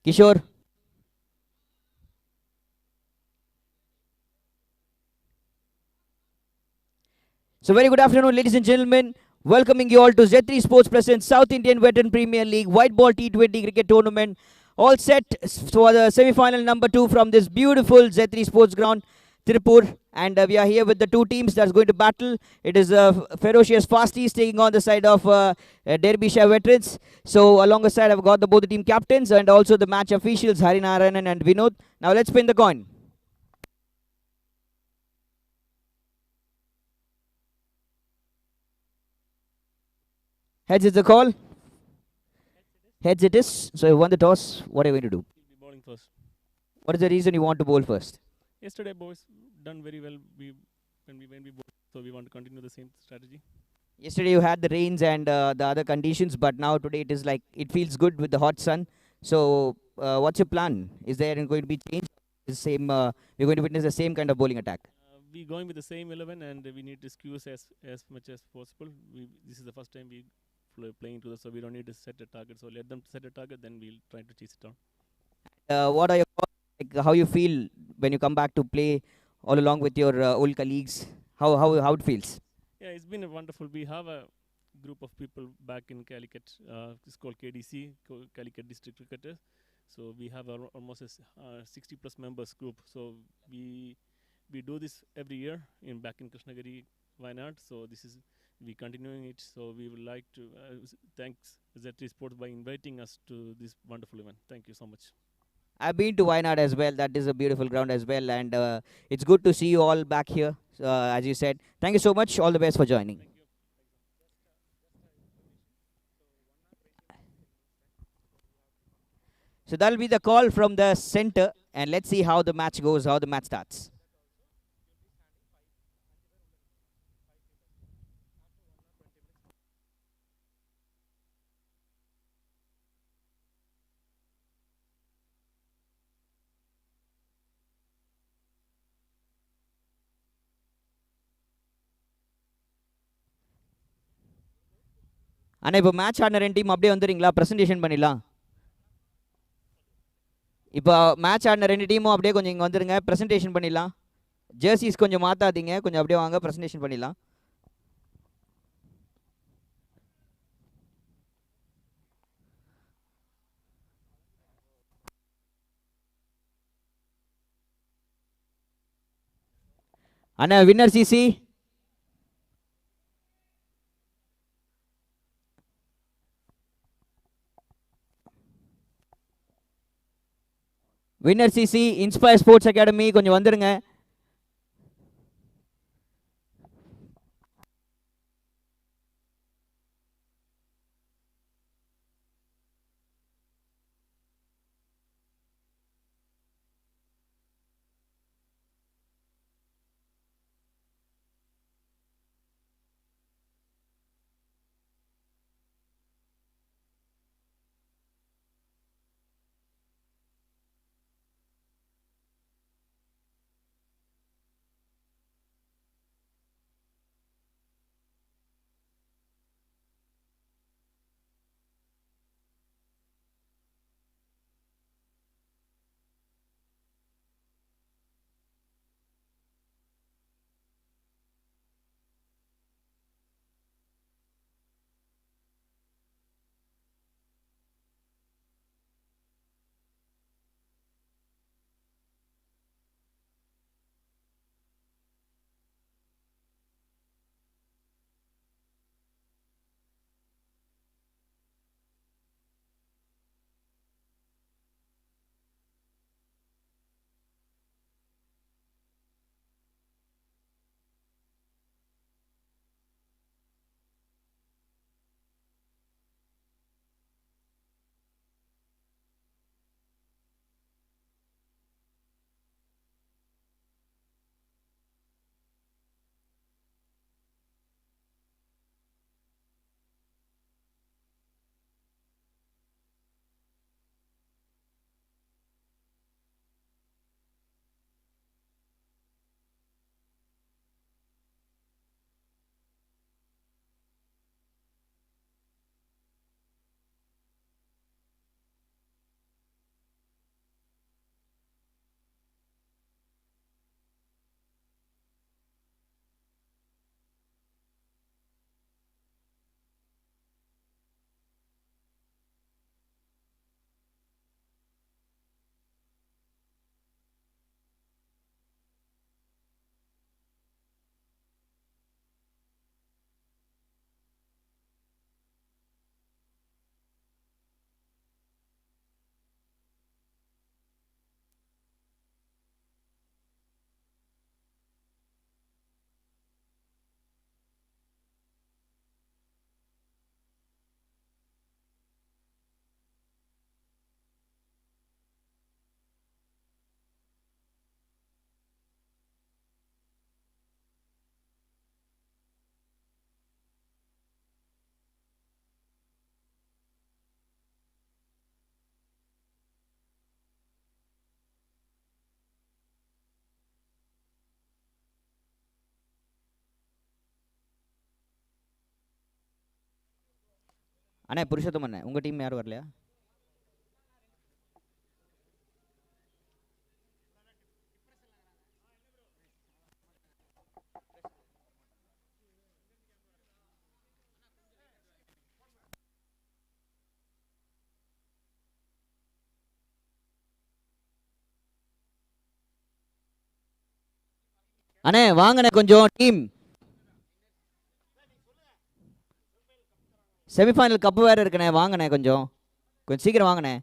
Kishore. So very good afternoon, ladies and gentlemen. Welcoming you all to Z3 Sports presents South Indian Veteran Premier League White Ball T20 Cricket Tournament. All set for the semi-final number 2 from this beautiful Z3 Sports ground, Tirupur. And we are here with the two teams that's going to battle. It is ferocious Fasties taking on the side of Derbyshire Veterans. So alongside I've got both the team captains and also the match officials, Harinarayanan and Vinod. Now let's spin the coin. Heads is the call. Heads it is. So you won the toss. What are you going to do? We'll be bowling first. What is the reason you want to bowl first? Yesterday, boys done very well. When we bowled, so we want to continue the same strategy. Yesterday you had the rains and the other conditions, but now today it is like it feels good with the hot sun. So what's your plan? Is there going to be change? The same. We're going to witness the same kind of bowling attack. We going with the same 11, and we need to squeeze as much as possible. This is the first time we playing to so we don't need to set a target. So let them set a target, then we'll try to chase it down. What are your how you feel when you come back to play all along with your old colleagues? How it feels? Yeah, it's been a wonderful. We have a group of people back in Calicut. It's called KDC, Calicut District Cricketers. So we have almost a 60 plus members group. So we do this every year back in Krishnagiri, Wayanad. So this is we continuing it. So we would like to thanks Z3 Sports by inviting us to this wonderful event. Thank you so much. I've been to Wayanad as well. That is a beautiful ground as well, and it's good to see you all back here. As you said, thank you so much. All the best for joining. So that'll be the call from the center, and let's see how the match goes, how the match starts. ஆனால் இப்போ match ஆடின ரெண்டு team அப்படியே வந்துடுறீங்களா? Presentation பண்ணிடலாம். இப்போ match ஆடின ரெண்டு டீமும் அப்படியே கொஞ்சம் இங்கே வந்துடுங்க, ப்ரெசன்டேஷன் பண்ணிடலாம். ஜெர்சிஸ் கொஞ்சம் மாற்றாதீங்க, கொஞ்சம் அப்படியே வாங்க, ப்ரெசன்டேஷன் பண்ணிடலாம். அண்ணா winner CC, winner CC inspire sports academy கொஞ்சம் வந்துடுங்க. அண்ணே புருஷோத்தம் அண்ணே, உங்கள் டீம் யாரும் வரலையா? அண்ணே வாங்கண்ணே கொஞ்சம் டீம். செமிஃபைனல் கப்பு வேறு இருக்குண்ணே, வாங்கண்ணே கொஞ்சம் கொஞ்சம் சீக்கிரம் வாங்கண்ணே.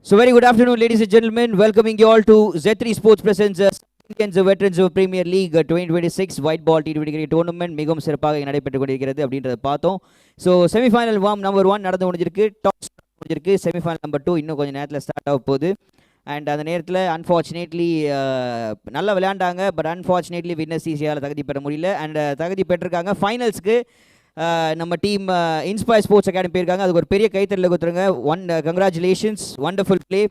So very good afternoon, ladies and gentlemen. Welcoming you all to Z3 Sports presents Indians Veterans of Premier League 2026 White Ball T20 Cricket Tournament மிகவும் சிறப்பாக நடைபெற்று கொண்டிருக்கிறது அப்படின்றத பார்த்தோம். ஸோ செமிஃபைனல் நம்பர் 1 நடந்து முடிஞ்சிருக்கு, டாஸ் முடிஞ்சிருக்கு. செமிஃபைனல் நம்பர் 2 இன்னும் கொஞ்சம் நேரத்தில் ஸ்டார்ட் ஆக போகுது. அண்ட் அந்த நேரத்தில் அன்ஃபார்ச்சுனேட்லி நல்லா விளையாண்டாங்க, பட் அன்ஃபார்ச்சுனேட்லி வின்னர்ஸ் ஈஸியால் தகுதி பெற முடியல. அண்ட் தகுதி பெற்றிருக்காங்க ஃபைனல்ஸ்க்கு. நம்ம டீம் இன்ஸ்பயர் ஸ்போர்ட்ஸ் அகாடமி போயிருக்காங்க, அதுக்கு ஒரு பெரிய கைத்தறல கொடுத்துருங்க. Congratulations, wonderful play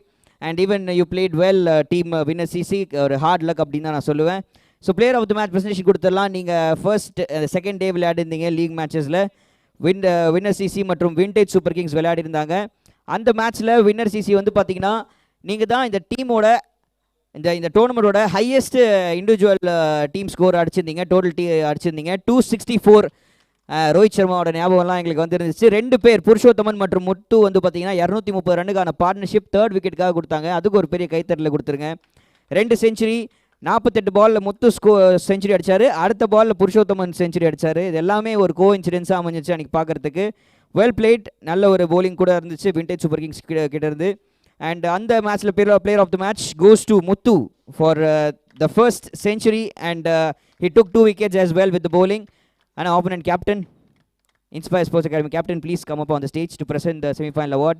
and even you played well team winner CC. ஒரு ஹார்ட் லக் அப்படின்னு தான் நான் சொல்லுவேன். So player of the match presentation கொடுத்துடலாம். நீங்கள் ஃபர்ஸ்ட் செகண்ட் டே விளையாடிருந்தீங்க லீக் மேட்சஸில். வின்னர் சிசி மற்றும் விண்டேஜ் சூப்பர் கிங்ஸ் விளையாடிருந்தாங்க. அந்த மேட்ச்சில் வின்னர் சிசி வந்து பார்த்தீங்கன்னா நீங்கள் தான் இந்த டீமோட இந்த டோர்னமெண்ட்டோட ஹையஸ்ட் இண்டிவிஜுவல் டீம் ஸ்கோர் அடிச்சிருந்தீங்க. டோட்டல் அடிச்சிருந்தீங்க 264. ரோஹித் சர்மாவோட ஞாபகம்லாம் எங்களுக்கு வந்து இருந்துச்சு. 2 பேர் புருஷோத்தமன் மற்றும் முத்து வந்து பார்த்தீங்கன்னா 230 ரன்னுக்கான பார்ட்னர்ஷிப் தேர்ட் விக்கெட்டுக்காக கொடுத்தாங்க. அதுக்கு ஒரு பெரிய கைத்தறல கொடுத்துருங்க. 2 செஞ்சுரி, 48 பாலில் முத்து செஞ்சுரி அடித்தார். அடுத்த பாலில் புருஷோத்தமன் செஞ்சுரி அடித்தார். இது எல்லாமே ஒரு கோ இன்சிடென்ஸாக அமைஞ்சிச்சு அன்றைக்கி பார்க்குறதுக்கு. வெல் பிளேட், நல்ல ஒரு போலிங் கூட இருந்துச்சு விண்டேஜ் சூப்பர் கிங்ஸ் கிட்ட இருந்து. அண்ட் அந்த மேட்ச்சில் player of the match goes to Muthu for the first century and he took 2 wickets as well with the bowling. And our opponent captain, Inspire Sports Academy captain, please come up on the stage to present the semi-final award.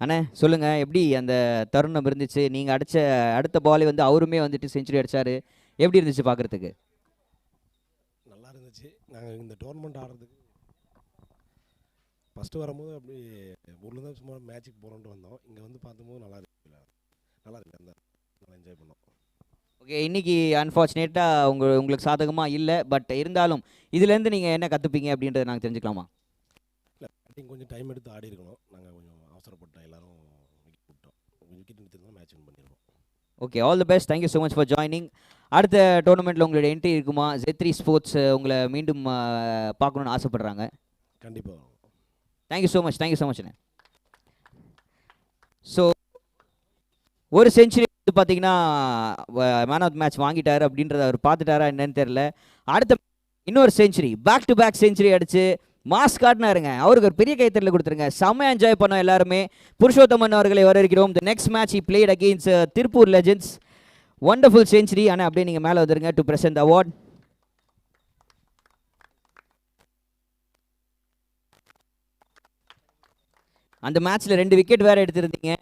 அண்ணே சொல்லுங்கள், எப்படி அந்த தருணம் இருந்துச்சு? நீங்கள் அடுத்த பாலே வந்து அவருமே வந்துட்டு செஞ்சுரி அடித்தார். எப்படி இருந்துச்சு பார்க்குறதுக்கு? நல்லா இருந்துச்சு. நாங்கள் இந்த டோர்னமெண்ட் ஆடுறதுக்கு ஃபஸ்ட்டு வரும்போது அப்படி ஊரில் தான் சும்மா மேட்சுக்கு போகிறோன்ட்டு வந்தோம். இங்கே வந்து பார்க்கும்போது நல்லா இருக்கு, நல்லா என்ஜாய் பண்ணோம். ஓகே, இன்றைக்கி அன்ஃபார்ச்சுனேட்டாக உங்களுக்கு சாதகமாக இல்லை, பட் இருந்தாலும் இதுலேருந்து நீங்கள் என்ன கற்றுப்பீங்க அப்படின்றத நாங்கள் தெரிஞ்சுக்கலாமா? இல்லை, பேட்டிங் கொஞ்சம் டைம் எடுத்து ஆடி இருக்கணும். நாங்கள் கொஞ்சம் அவசரப்பட்டோம், எல்லோரும் விக்கெட் விட்டோம். விக்கெட் எடுத்துருந்தோம், மேட்ச் வின் பண்ணிடுவோம். Okay, all the best, thank you so much for joining. அடுத்த டோர்னமெண்ட்டில் உங்களோட என்ட்ரி இருக்குமா? Z3 ஸ்போர்ட்ஸ் உங்களை மீண்டும் பார்க்கணுன்னு ஆசைப்படுறாங்க. கண்டிப்பாக. Thank you so much, thank you so much. So ஒரு செஞ்சுரி வந்து பார்த்தீங்கன்னா மேன் ஆஃப் த மேட்ச் வாங்கிட்டார் அப்படின்றத அவர் பார்த்துட்டாரா என்னன்னு தெரில. அடுத்த இன்னொரு century, back to back century அடிச்சு மாஸ் காட்டினாருங்க. அவருக்கு ஒரு பெரிய கைத்தறல கொடுத்துருங்க. செம்ம என்ஜாய் பண்ணோம் எல்லாருமே. புருஷோத்தமன் அவர்களை வரவேற்கிறோம். The next match he played against Tiruppur legends. Wonderful century. ஆனால் அப்படியே நீங்கள் மேலே வந்துருங்க டு பிரசன்ட் அவார்ட். அந்த மேட்ச்சில் 2 விக்கெட் வேறு எடுத்திருந்தீங்க.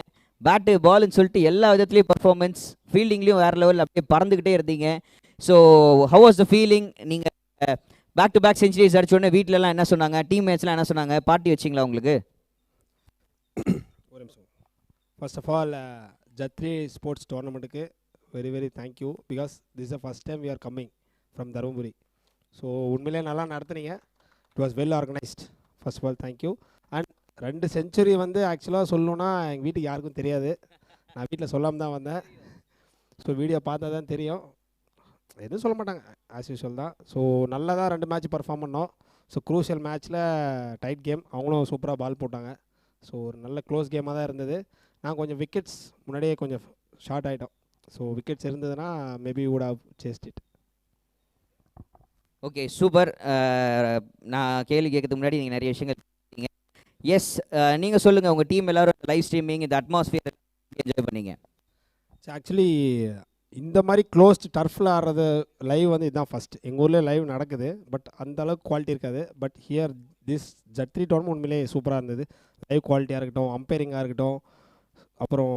பேட்டு பால்னு சொல்லிட்டு எல்லா விதத்துலேயும் பர்ஃபார்மன்ஸ், ஃபீல்டிங்லேயும் வேறு லெவல், அப்படியே பறந்துக்கிட்டே இருந்தீங்க. So how was the feeling? நீங்கள் பேக் டு பேக் செஞ்சுரிஸ் அடிச்சோடனே வீட்டிலலாம் என்ன சொன்னாங்க? டீம் மேட்ச்லாம் என்ன சொன்னாங்க? பார்ட்டி வச்சிங்களா உங்களுக்கு? ஒரு நிமிஷம். First of all Z3 sports டோர்னமெண்ட்டுக்கு very thank you. Because this the first time we are coming from Dharmapuri. So உண்மையிலே நல்லா நடத்துனீங்க. It was well organised. First of all thank you. And 2 century வந்து ஆக்சுவலாக சொல்லணுன்னா எங்கள் வீட்டுக்கு யாருக்கும் தெரியாது. நான் வீட்டில் சொல்லாமல் தான் வந்தேன். ஸோ வீடியோ பார்த்தா தான் தெரியும். எதுவும் சொல்ல மாட்டாங்க, ஆஸ் யூஷுவல் தான். ஸோ நல்லா தான் 2 மேட்ச் பர்ஃபார்ம் பண்ணோம். ஸோ க்ரூஷியல் மேட்ச்சில் டைட் கேம், அவங்களும் சூப்பராக பால் போட்டாங்க. ஸோ ஒரு நல்ல க்ளோஸ் கேமாக தான் இருந்தது. நான் கொஞ்சம் விக்கெட்ஸ் முன்னாடியே கொஞ்சம் ஷார்ட் ஆகிட்டோம். ஸோ விக்கெட்ஸ் இருந்ததுன்னா maybe would have chased it. Okay, super. நான் கேள்வி கேட்கறதுக்கு முன்னாடி நீங்கள் நிறைய விஷயங்கள் சொன்னீங்க. எஸ், நீங்கள் சொல்லுங்கள், உங்கள் டீம் எல்லோரும் லைவ் ஸ்ட்ரீமிங் இந்த அட்மாஸ்ஃபியர் என்ஜாய் பண்ணீங்க? ஆக்சுவலி இந்த மாதிரி க்ளோஸ்ட் டர்ஃபில் ஆடுறது லைவ் வந்து இதுதான் ஃபஸ்ட். எங்கள் ஊர்லேயே லைவ் நடக்குது, பட் அந்த அளவுக்கு குவாலிட்டி இருக்காது. பட் ஹியர் திஸ் ஜட்ரி டோர்னமெண்ட் உண்மையிலே சூப்பராக இருந்தது. லைவ் குவாலிட்டியாக இருக்கட்டும், அம்பைரிங்காக இருக்கட்டும், அப்புறம்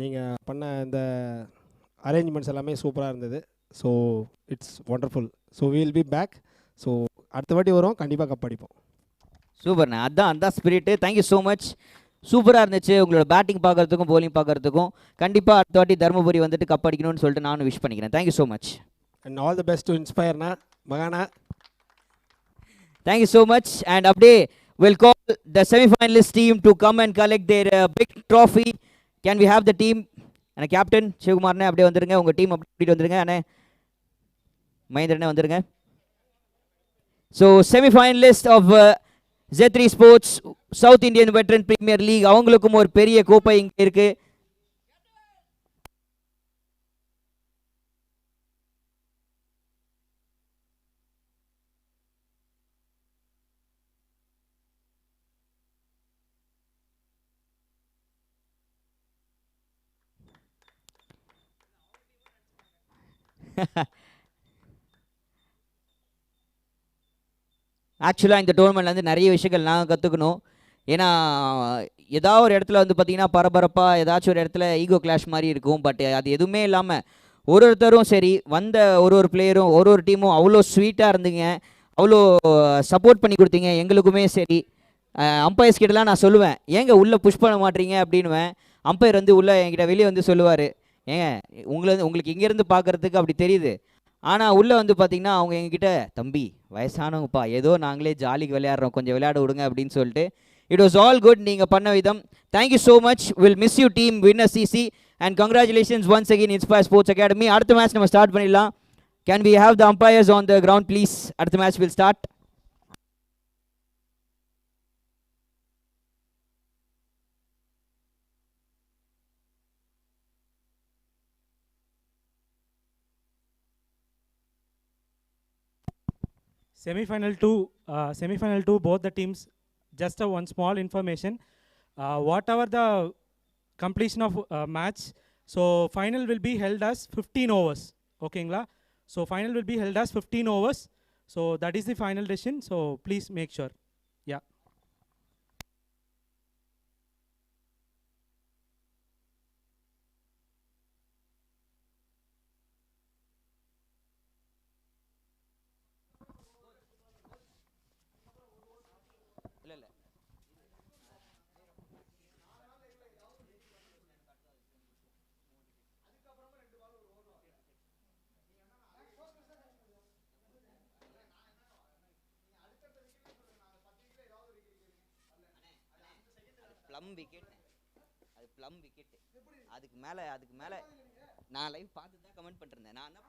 நீங்கள் பண்ண இந்த அரேஞ்ச்மெண்ட்ஸ் எல்லாமே சூப்பராக இருந்தது. So it's wonderful. So will be back. So அடுத்த வாட்டி வரும், கண்டிப்பாக கப் அடிப்போம். சூப்பர்ண்ணா, அதான் ஸ்பிரிட்டு. Thank you so much. சூப்பராக இருந்துச்சு உங்களோட பேட்டிங் பார்க்குறதுக்கும் போலிங் பார்க்குறதுக்கும். கண்டிப்பாக அடுத்த வாட்டி தருமபுரி வந்துட்டு கப் அடிக்கணும்னு சொல்லிட்டு நானும் விஷ் பண்ணிக்கிறேன். Thank you so much. And all the best to இன்ஸ்பயர்னா மகானா. Thank you so much. அண்ட் அப்படியே will call the semifinalist team to come and collect their big trophy. Can we have the team? அண்ணா captain சிவகுமார்னே அப்படியே வந்துருங்க, உங்கள் team அப்படிட்டு வந்துருங்க. அண்ணே மகேந்திரனே வந்துருங்க. So semifinalist of Z3 sports south Indian veteran premier league, அவங்களுக்கும் ஒரு பெரிய கோப்பை இங்கே இருக்கு. ஆக்சுவலாக இந்த டோர்னமெண்ட்லேருந்து நிறைய விஷயங்கள் நாங்கள் கற்றுக்கணும். ஏன்னா ஏதாவது ஒரு இடத்துல வந்து பார்த்திங்கன்னா பரபரப்பாக ஏதாச்சும் ஒரு இடத்துல ஈகோ கிளாஷ் மாதிரி இருக்கும். பட் அது எதுவுமே இல்லாமல் ஒருத்தரும் சரி, வந்த ஒரு பிளேயரும் ஒரு டீமும் அவ்வளோ ஸ்வீட்டாக இருந்தீங்க, அவ்வளோ சப்போர்ட் பண்ணி கொடுத்தீங்க எங்களுக்குமே சரி. அம்பையர்ஸ் கிட்டலாம் நான் சொல்லுவேன், ஏங்க உள்ளே புஷ் பண்ண மாட்டீங்க அப்படின்னுவேன். அம்பையர் வந்து உள்ளே என்கிட்ட வெளியே வந்து சொல்லுவார், ஏங்க உங்களுக்கு இங்கேருந்து பார்க்குறதுக்கு அப்படி தெரியுது, ஆனால் உள்ளே வந்து பார்த்தீங்கன்னா அவங்க எங்ககிட்ட, தம்பி வயசானவங்கப்பா, ஏதோ நாங்களே ஜாலிக்கு விளையாடுறோம், கொஞ்சம் விளையாட விடுங்க அப்படின்னு சொல்லிட்டு. இட் வாஸ் ஆல் குட் நீங்கள் பண்ண விதம். Thank you so much. Will miss you team winner CC and congratulations once again inspire sports academy. அடுத்த மேட்ச் நம்ம ஸ்டார்ட் பண்ணிடலாம். Can we have the umpires on the ground please? அடுத்த match will start. Semi-final 2, both the teams. Just one small information. Whatever the completion of match, so final will be held as 15 overs. Okay, so final will be held as 15 overs. So that is the final decision. So please make sure. Yeah. Plum wicket, அது plum wicket. அதுக்கு மேலே நான் live பார்த்து தான் comment பண்ணிருந்தேன். நான் என்ன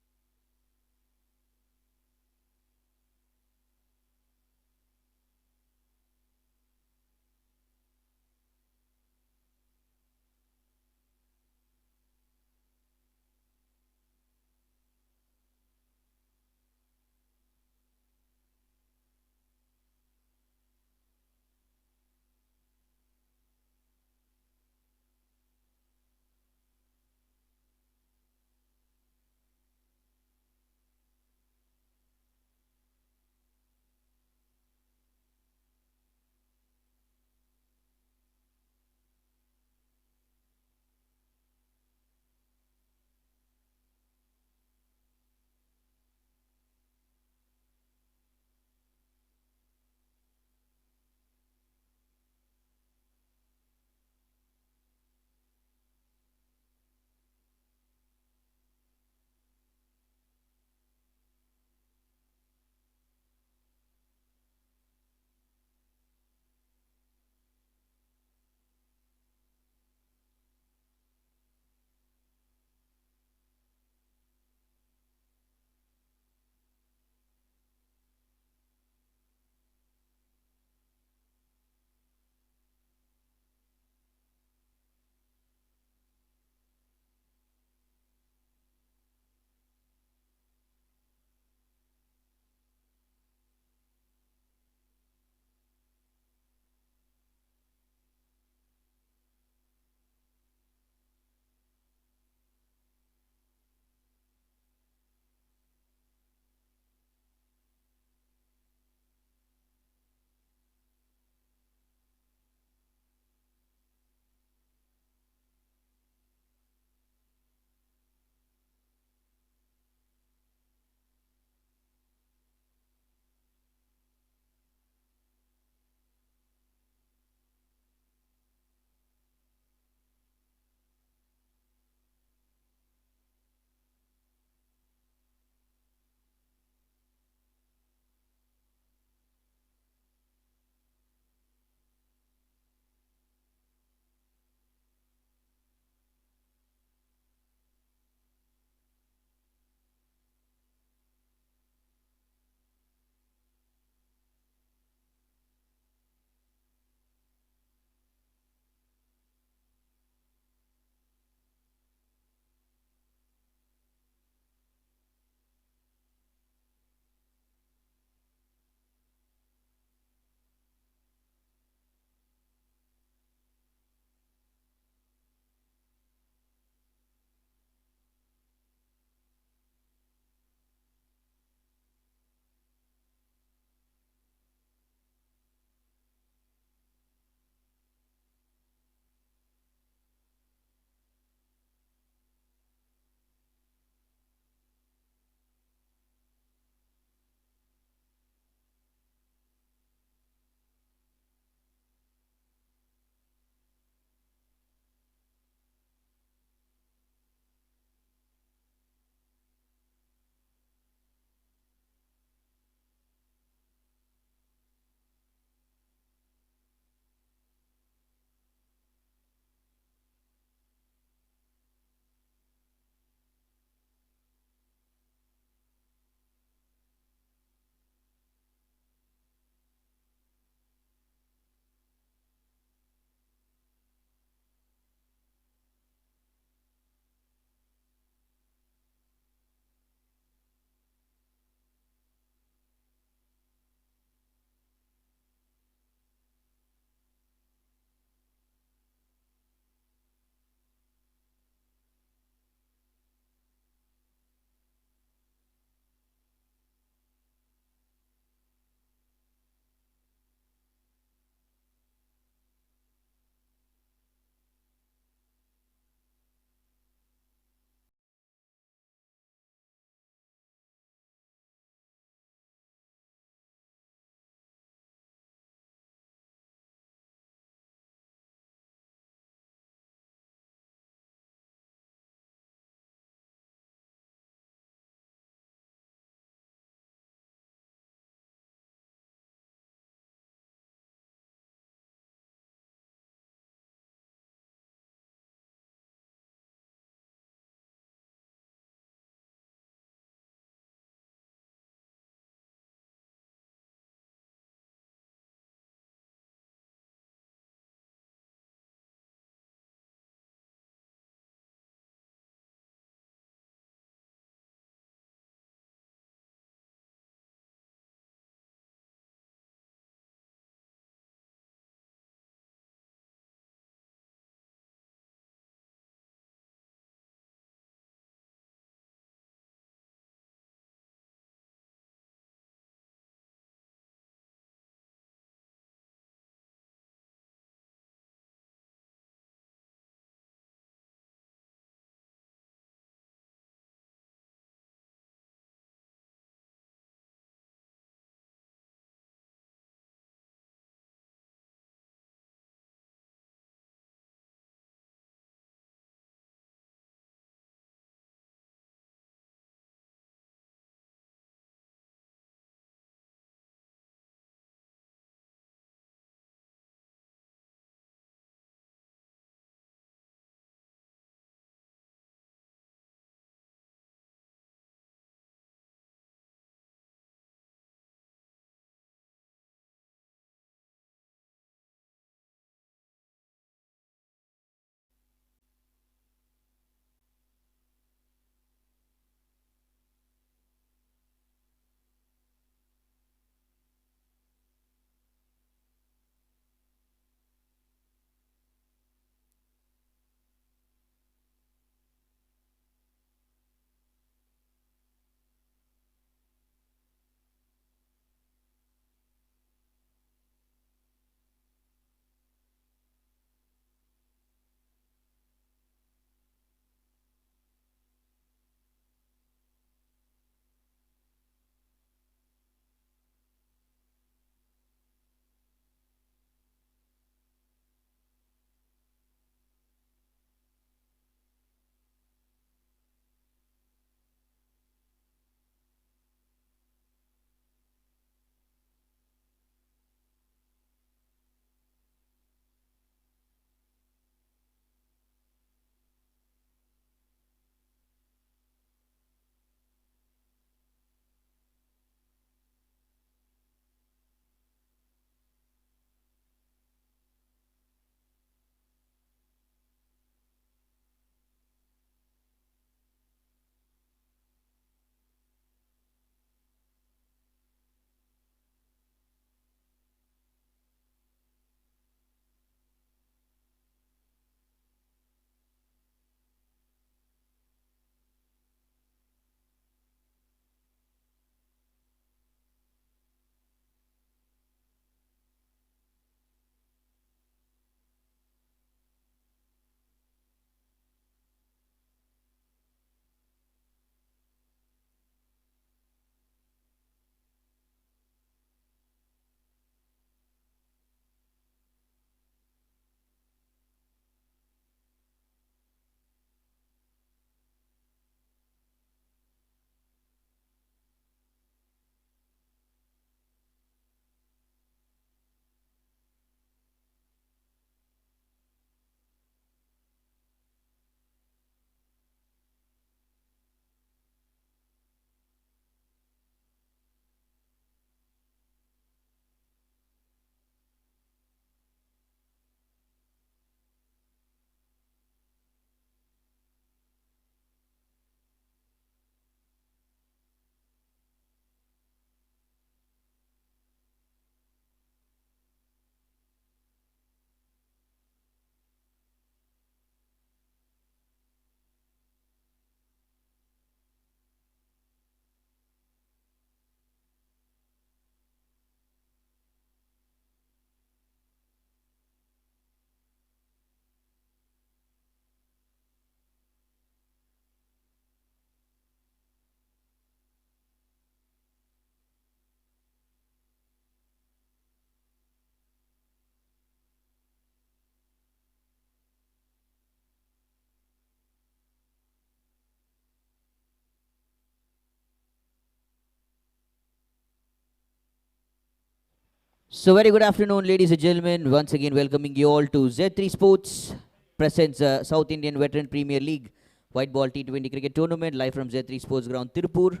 So very good afternoon, ladies and gentlemen. Once again, welcoming you all to Z3 Sports presents South Indian Veteran Premier League White Ball T20 Cricket Tournament live from Z3 Sports Ground, Tirupur.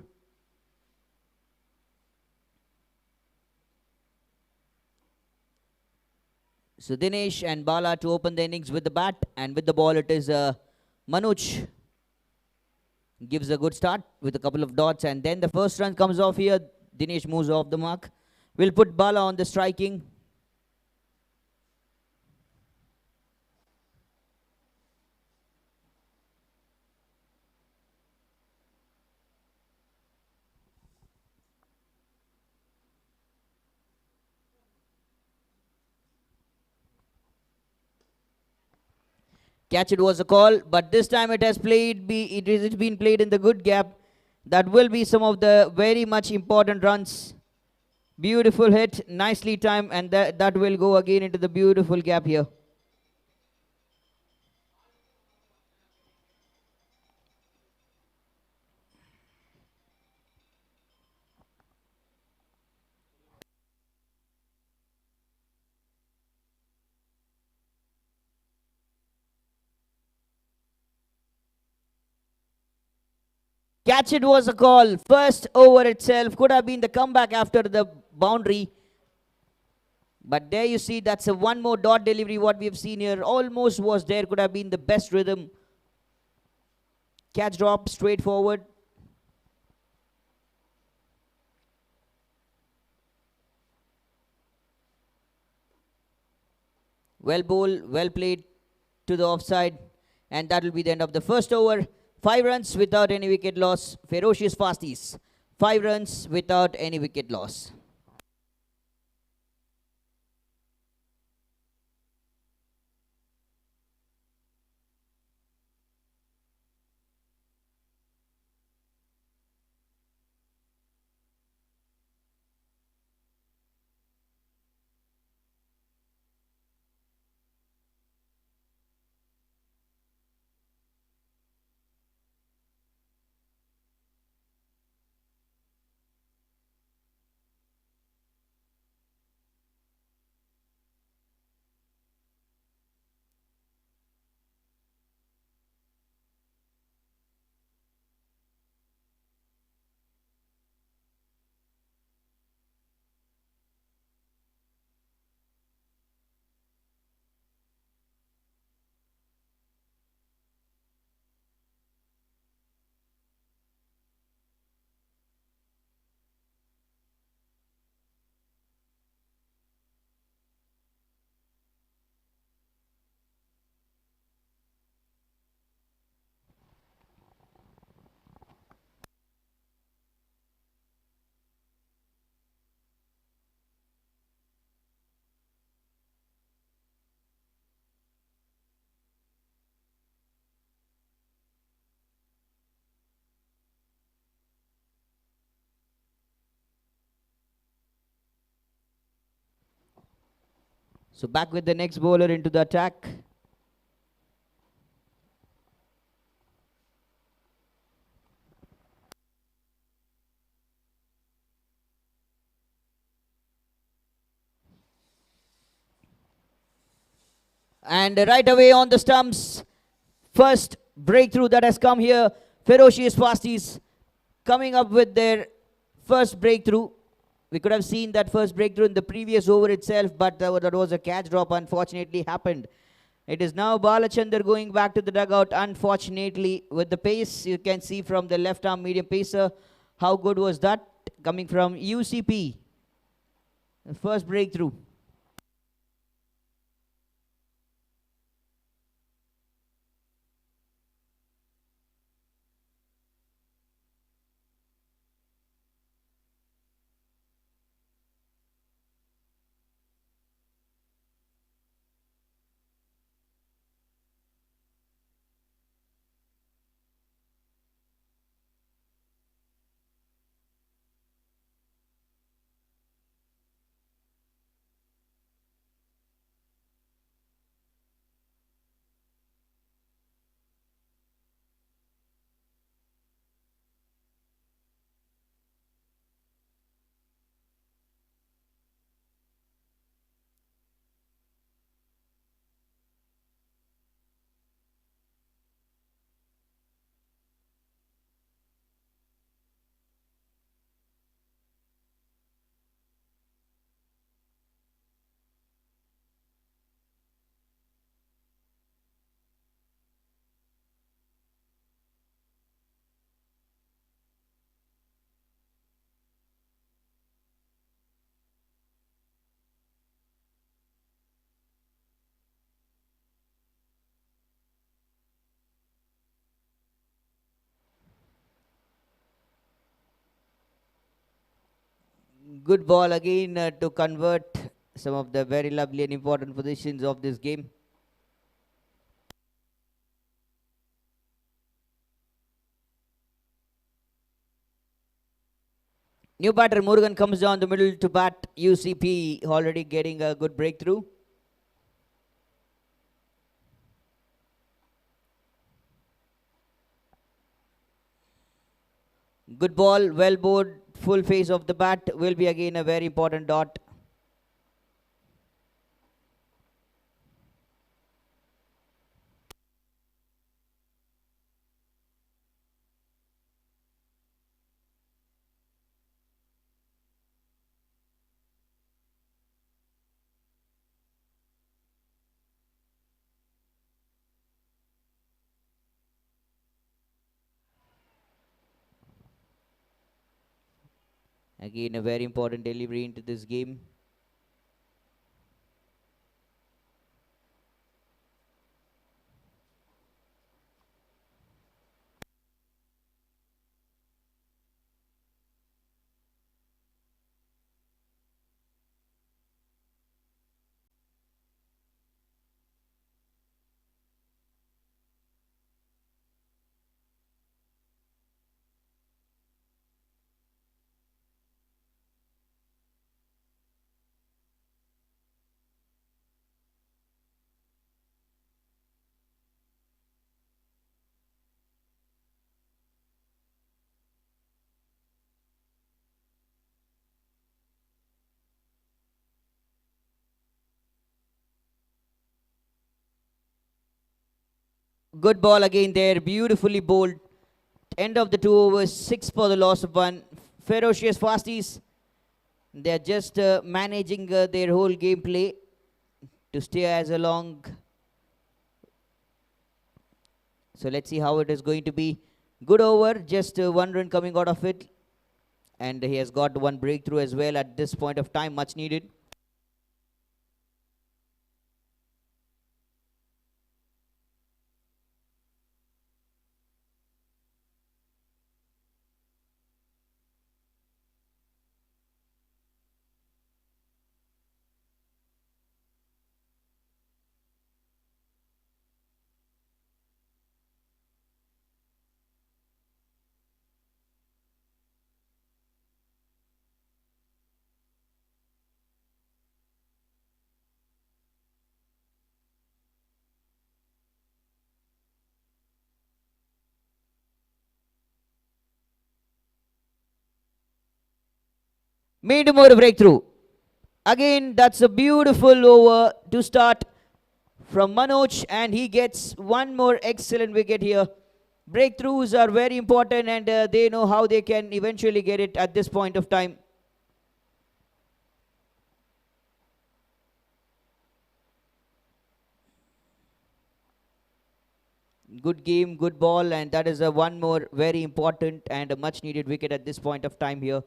So Dinesh and Bala to open the innings with the bat, and with the ball it is Manoj. Gives a good start with a couple of dots, and then the first run comes off here. Dinesh moves off the mark. We'll put Bala on the striking. Catch it was a call, but this time it has played. It's been played in the good gap. That will be some of the very much important runs. Beautiful hit, nicely timed, and that will go again into the beautiful gap here. Catch it was a call. First over itself could have been the comeback after the boundary. But there you see, that's a one more dot delivery. What we have seen here almost was there. Could have been the best rhythm. Catch drop straight forward. Well bowled, well played to the offside. And that will be the end of the first over. 5 runs without any wicket loss. Ferocious Fasties. 5 runs without any wicket loss. So back with the next bowler into the attack. And right away on the stumps, first breakthrough that has come here. Ferocious Fasties coming up with their first breakthrough. We could have seen that first breakthrough in the previous over itself, but that was a catch drop, unfortunately happened. It is now Balachandar going back to the dugout, unfortunately, with the pace. You can see from the left arm medium pacer. How good was that coming from UCP? The first breakthrough. Good ball again to convert some of the very lovely and important positions of this game. New batter Murugan comes down the middle to bat. UCP already getting a good breakthrough. Good ball, well bowled, full face of the bat will be again a very important dot. Again a very important delivery into this game. Good ball again there, beautifully bowled. End of the 2 overs, 6 for the loss of 1. Ferocious Fasties, they're just managing their whole gameplay to stay as along. So let's see how it is going to be. Good over, just 1 run coming out of it. And he has got 1 breakthrough as well at this point of time, much needed. Made more breakthrough. Again, that's a beautiful over to start from Manoj, and he gets 1 more excellent wicket here. Breakthroughs are very important, and they know how they can eventually get it at this point of time. Good game, good ball, and that is a 1 more very important and a much needed wicket at this point of time here.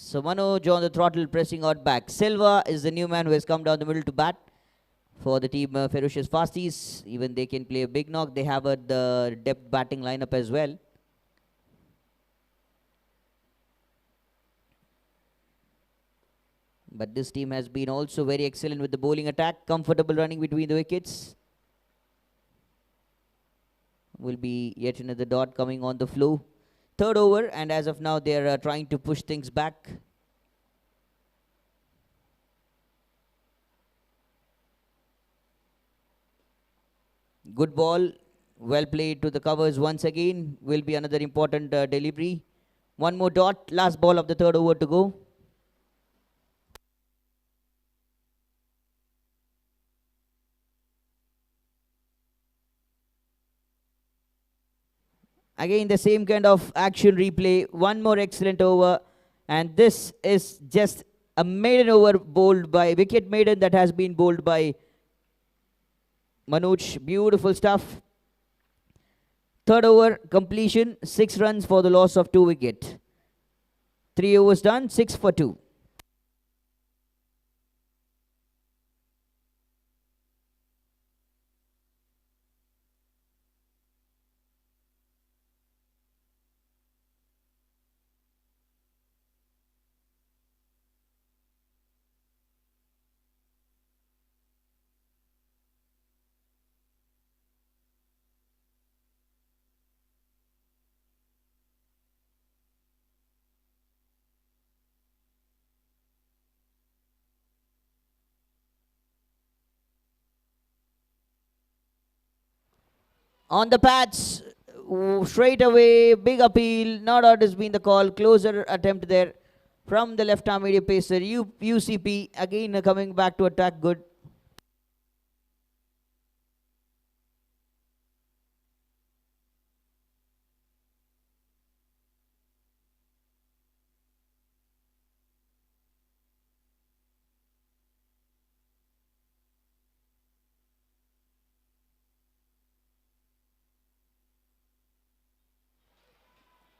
So Manoj on the throttle pressing out back. Silva is the new man who has come down the middle to bat for the team Ferocious Fasties. Even they can play a big knock. They have the depth batting lineup as well. But this team has been also very excellent with the bowling attack. Comfortable running between the wickets. Will be yet another dot coming on the flow. Third over, and as of now they are trying to push things back. Good ball, well played to the covers once again. Will be another important delivery. One more dot, last ball of the third over to go. Again the same kind of action replay. One more excellent over, and this is just a maiden over bowled by wicket maiden that has been bowled by Manoj. Beautiful stuff. Third over completion, 6 runs for the loss of 2 wicket. 3 overs done, 6 for 2. On the pads, straight away, big appeal. Not out has been the call. Closer attempt there from the left arm medium pacer. UCP again coming back to attack. Good.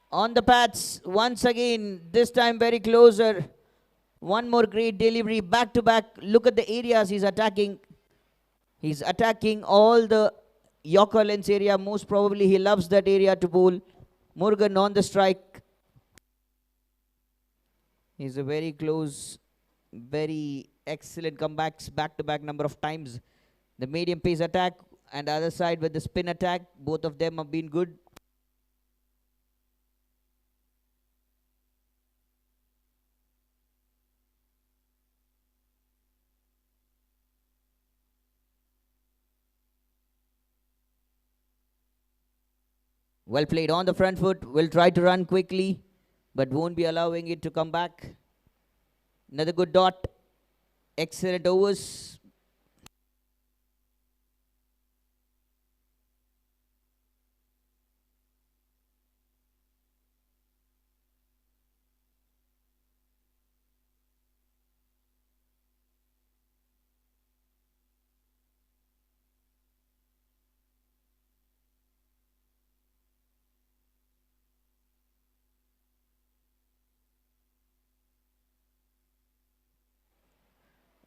On the pads once again, this time very closer. One more great delivery, back to back. Look at the areas he's attacking. He's attacking all the Yorker lens area. Most probably he loves that area to bowl. Morgan on the strike. He's a very close, very excellent comebacks, back to back number of times. The medium pace attack and the other side with the spin attack. Both of them have been good. Well played on the front foot. Will try to run quickly, but won't be allowing it to come back. Another good dot. Excellent overs.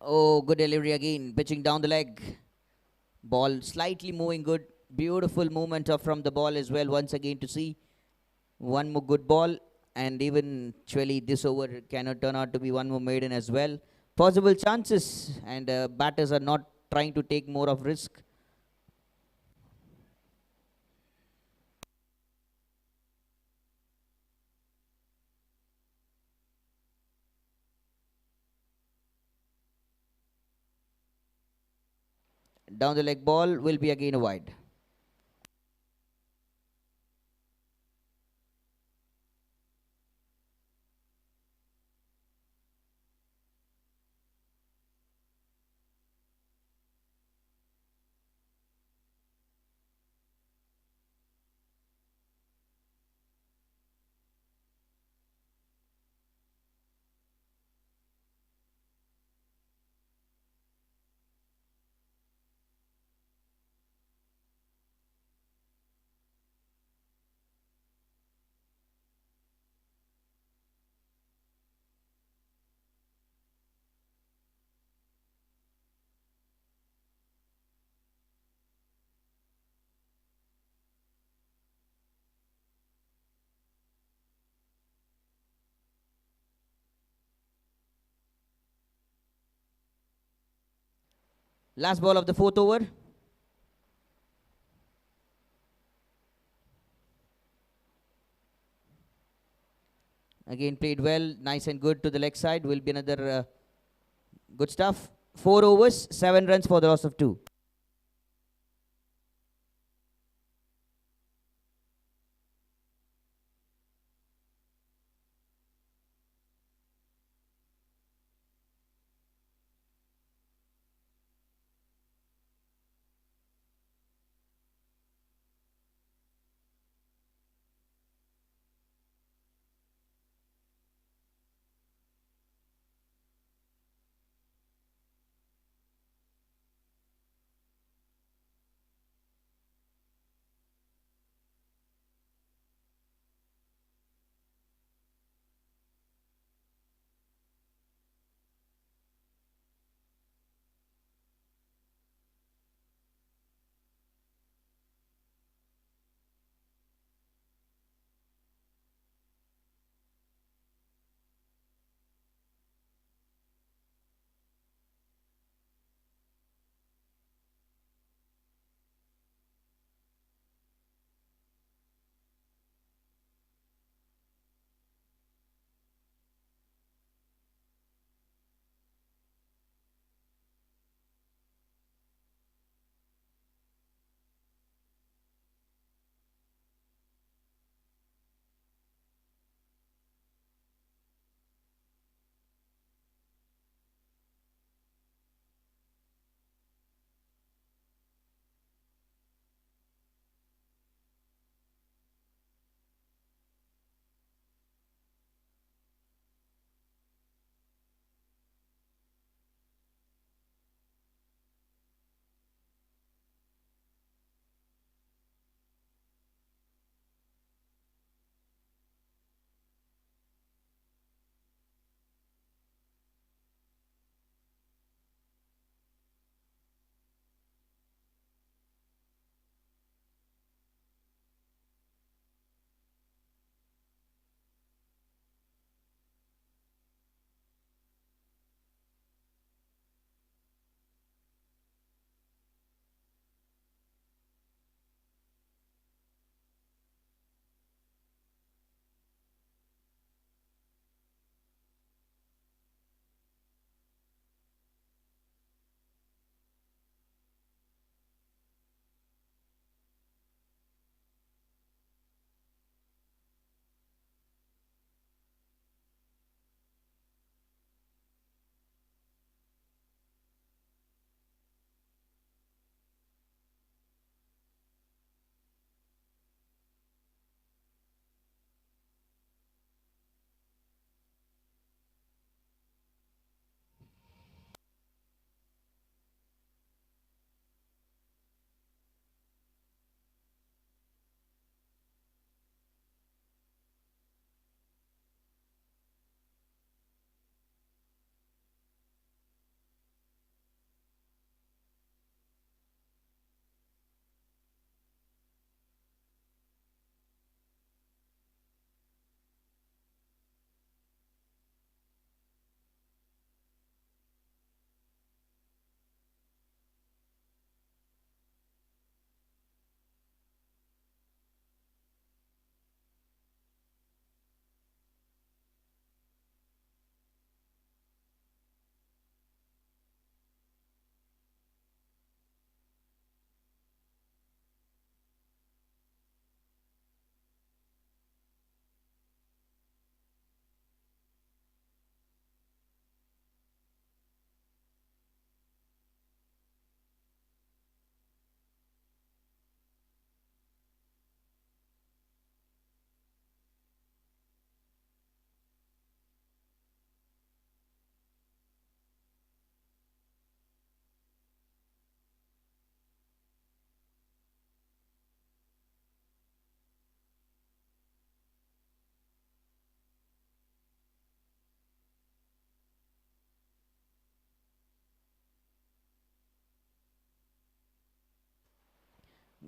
Oh, good delivery again. Pitching down the leg. Ball slightly moving good. Beautiful movement from the ball as well. Once again to see. One more good ball. And even actually this over cannot turn out to be one more maiden as well. Possible chances. And batters are not trying to take more of risk. Down the leg ball will be again a wide. Last ball of the 4th over. Again played well, nice and good to the leg side. Will be another good stuff. 4 overs, 7 runs for the loss of 2.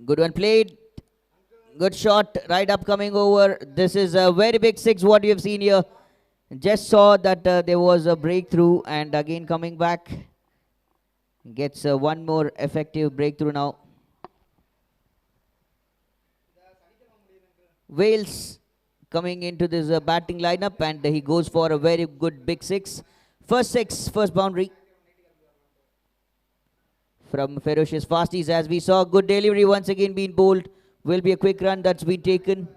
Good one played. Good shot. Right up coming over. This is a very big 6 what you have seen here. Just saw that there was a breakthrough and again coming back. Gets one more effective breakthrough now. Wales coming into this batting lineup, and he goes for a very good big six. First boundary from Ferocious Fasties. As we saw, good delivery once again being bowled. Will be a quick run that's been taken.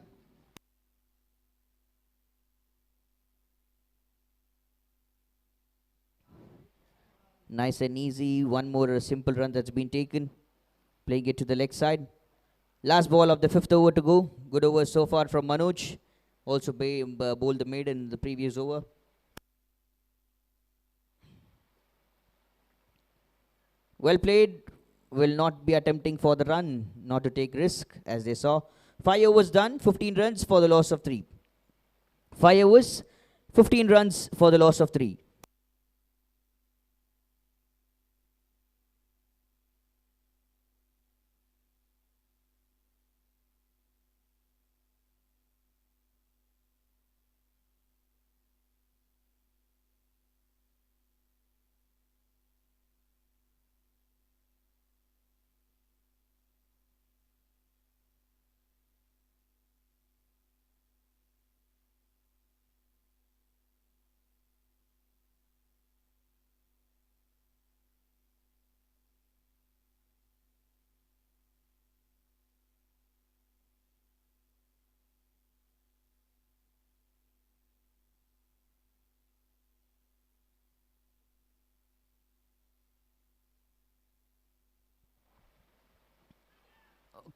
Nice and easy. One more simple run that's been taken. Playing it to the leg side. Last ball of the 5th over to go. Good over so far from Manoj. Also bowled the mid in the previous over. Well played. Will not be attempting for the run. Not to take risk, as they saw. 5 overs done. 15 runs for the loss of 3. 5 overs. 15 runs for the loss of 3.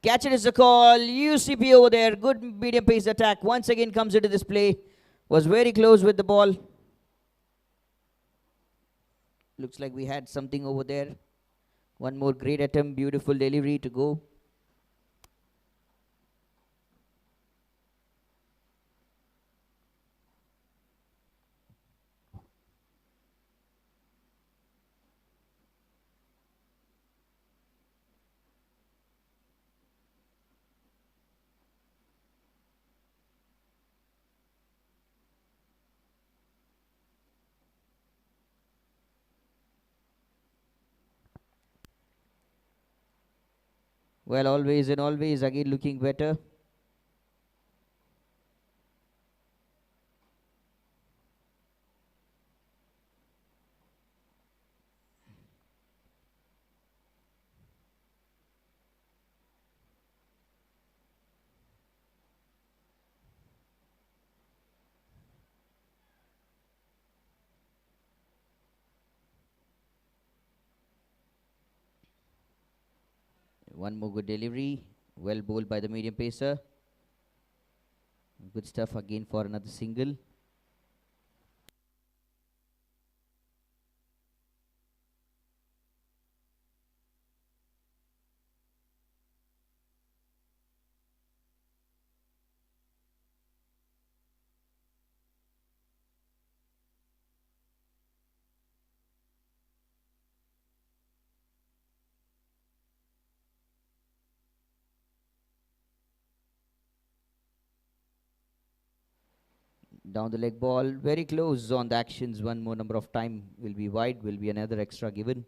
Catcher is the call. UCP over there. Good medium pace attack. Once again comes into this play. Was very close with the ball. Looks like we had something over there. One more great attempt. Beautiful delivery to go. Well, always and always again looking better. One more good delivery. Well bowled by the medium pacer. Good stuff again for another single. Down the leg ball. Very close on the actions. One more number of time will be wide. Will be another extra given.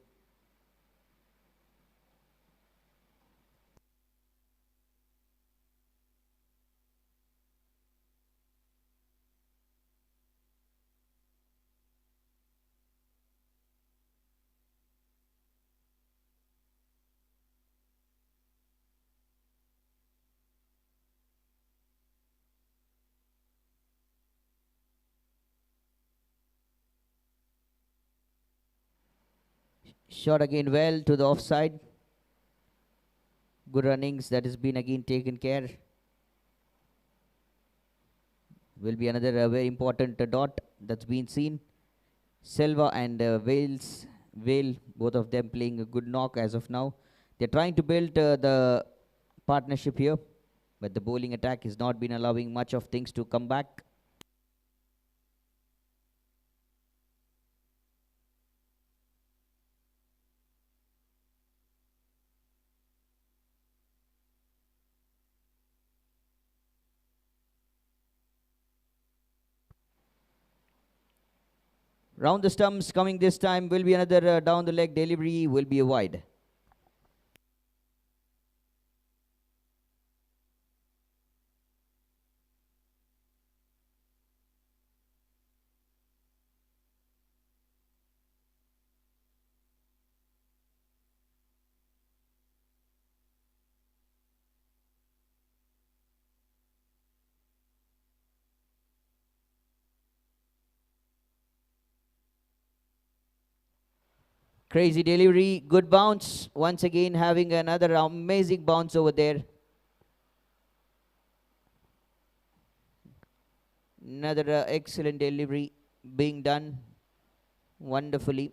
Shot again well to the offside. Good runnings. That has been again taken care. Will be another very important dot that's been seen. Selva and Vale, both of them playing a good knock as of now. They're trying to build the partnership here, but the bowling attack has not been allowing much of things to come back. Round the stumps coming this time will be another down the leg delivery, will be a wide. Crazy delivery, good bounce. Once again having another amazing bounce over there. Another excellent delivery being done wonderfully.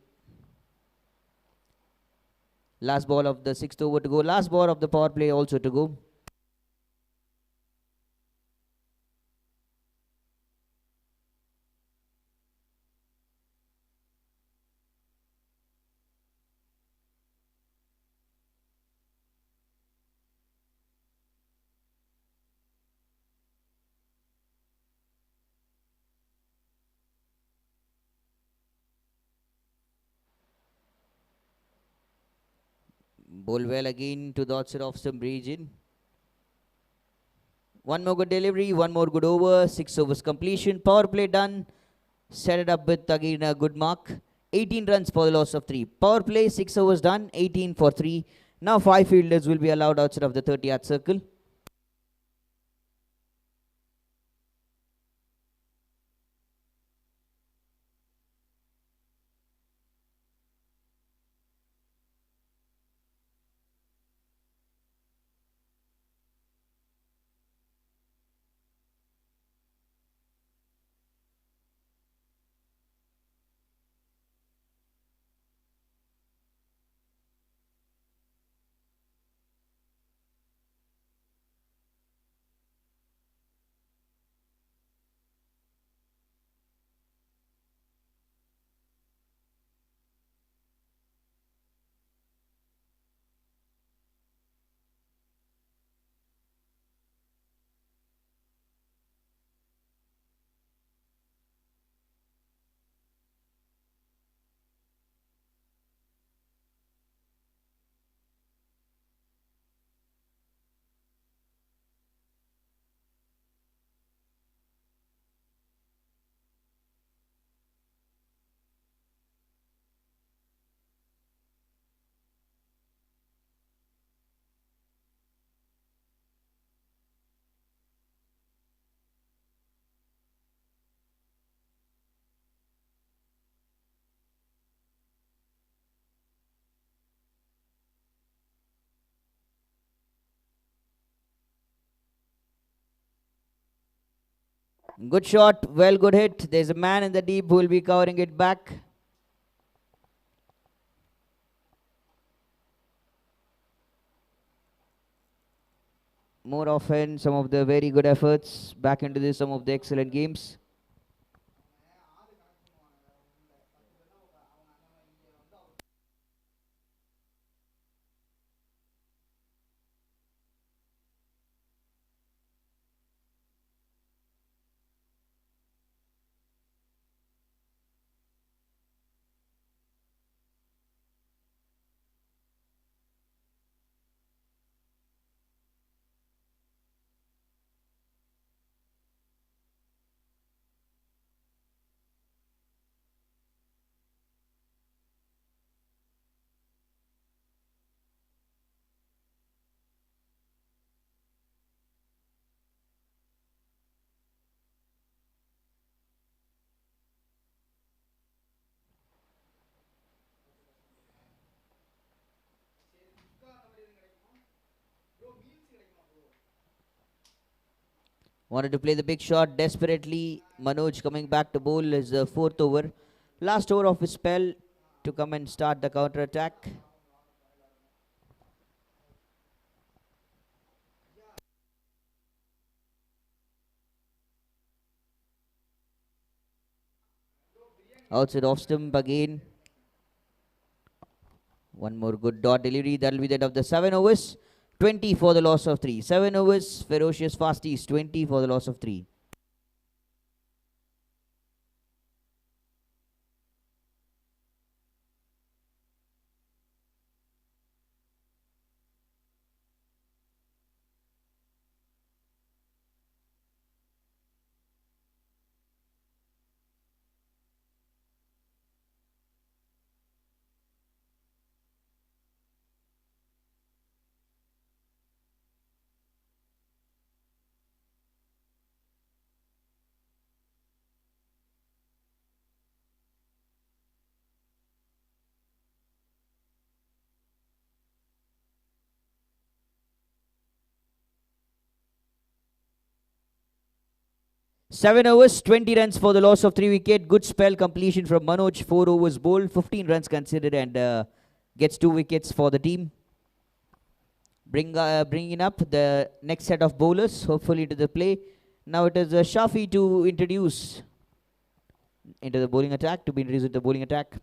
Last ball of the 6th over to go. Last ball of the power play also to go. Bowl well again to the outside of some region. One more good delivery, one more good over, 6 overs completion, power play done. Set it up with again a good mark. 18 runs for the loss of 3. Power play, 6 overs done, 18 for 3. Now 5 fielders will be allowed outside of the 30-yard circle. Good shot, well, good hit. There's a man in the deep who will be covering it back. More often, some of the very good efforts back into this, some of the excellent games. Wanted to play the big shot desperately. Manoj coming back to bowl is the 4th over. Last over of his spell to come and start the counter attack. Outside off stump again. One more good dot delivery. That will be the end of the 7 overs. 20 for the loss of 3. 7 overs, ferocious fasties, 20 for the loss of 3. 7 overs, 20 runs for the loss of 3 wicket. Good spell completion from Manoj. 4 overs bowled, 15 runs considered, and gets 2 wickets for the team. Bringing up the next set of bowlers, hopefully to the play. Now it is Shafi to introduce into the bowling attack, to be introduced into the bowling attack.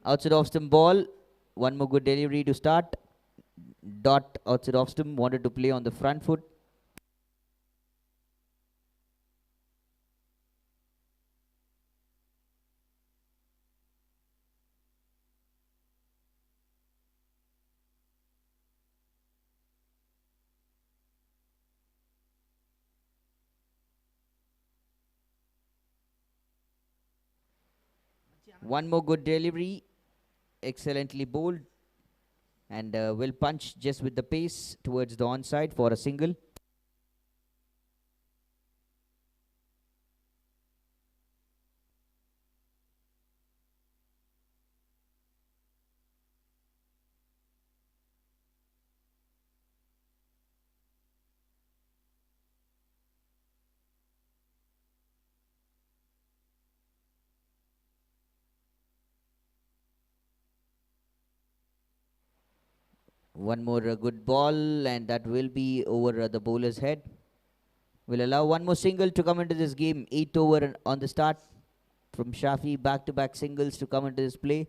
Outside off stump ball. One more good delivery to start. Dot outside off stump, wanted to play on the front foot. One more good delivery. Excellently bowled. And will punch just with the pace towards the onside for a single. One more good ball, and that will be over the bowler's head. Will allow one more single to come into this game. 8th over on the start from Shafi. Back-to-back singles to come into this play.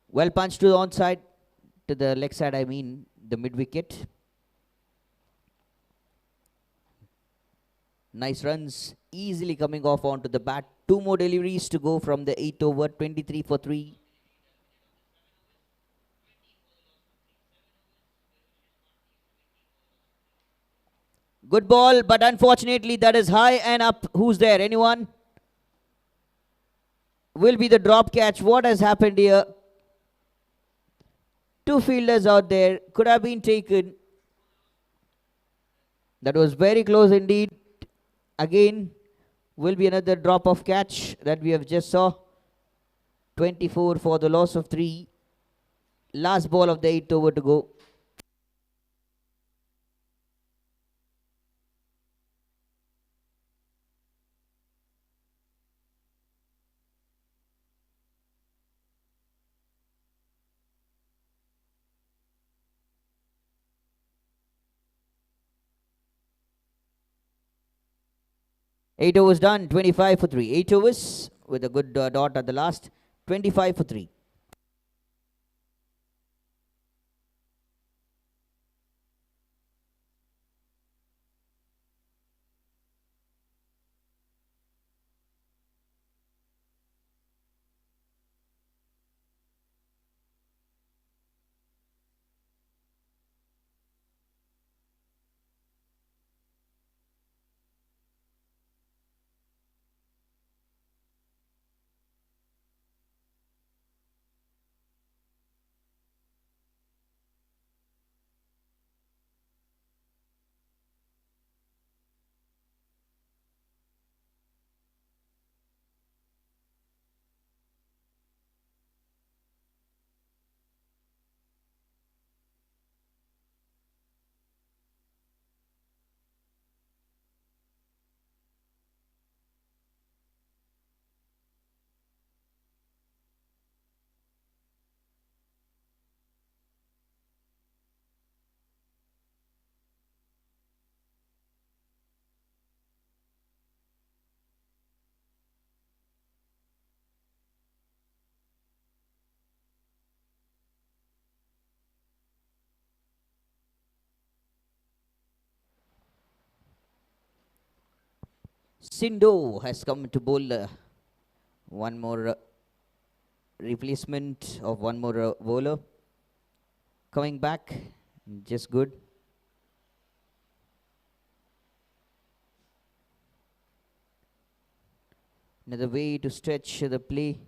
Well punched to the onside, to the leg side, I mean, the mid wicket. Nice runs, easily coming off onto the bat. 2 more deliveries to go from the 8th over, 23 for 3. Good ball, but unfortunately that is high and up. Who's there? Anyone? Will be the drop catch. What has happened here? 2 fielders out there. Could have been taken. That was very close indeed. Again, will be another drop of catch that we have just saw. 24 for the loss of 3. Last ball of the 8th over to go. Eight overs done, 25 for 3. 8 overs with a good dot at the last, 25 for 3. Sindo has come to bowl one more replacement of one more bowler. Coming back, just good. Another way to stretch the play.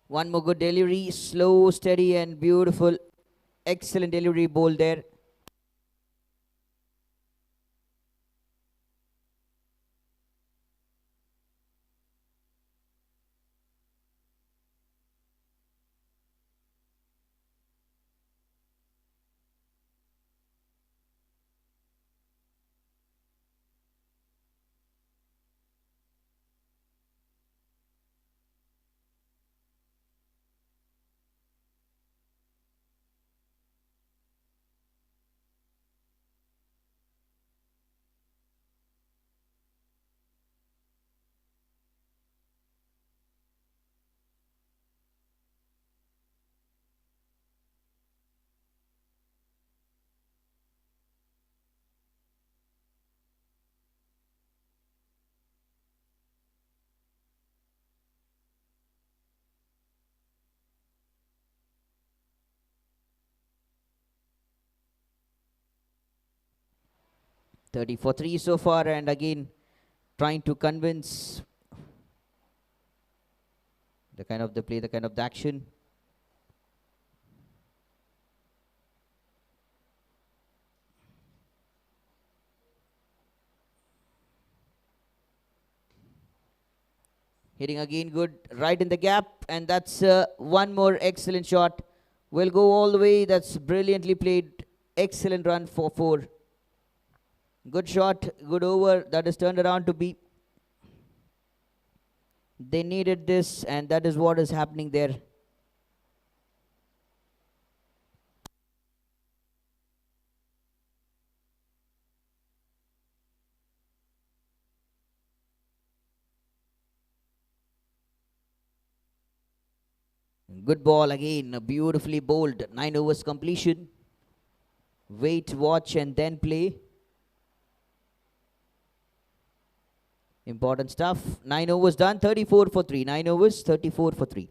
One more good delivery, slow, steady and beautiful. Excellent delivery ball there. Thirty for 3 so far, and again trying to convince the kind of the play, the kind of the action. Hitting again good, right in the gap, and that's one more excellent shot. Will go all the way. That's brilliantly played. Excellent run for 4. Good shot, good over. That is turned around to be. They needed this, and that is what is happening there. Good ball again, beautifully bowled. 9 overs completion. Wait, watch, and then play. Important stuff. 9 overs done. 34 for 3. 9 overs, 34 for 3.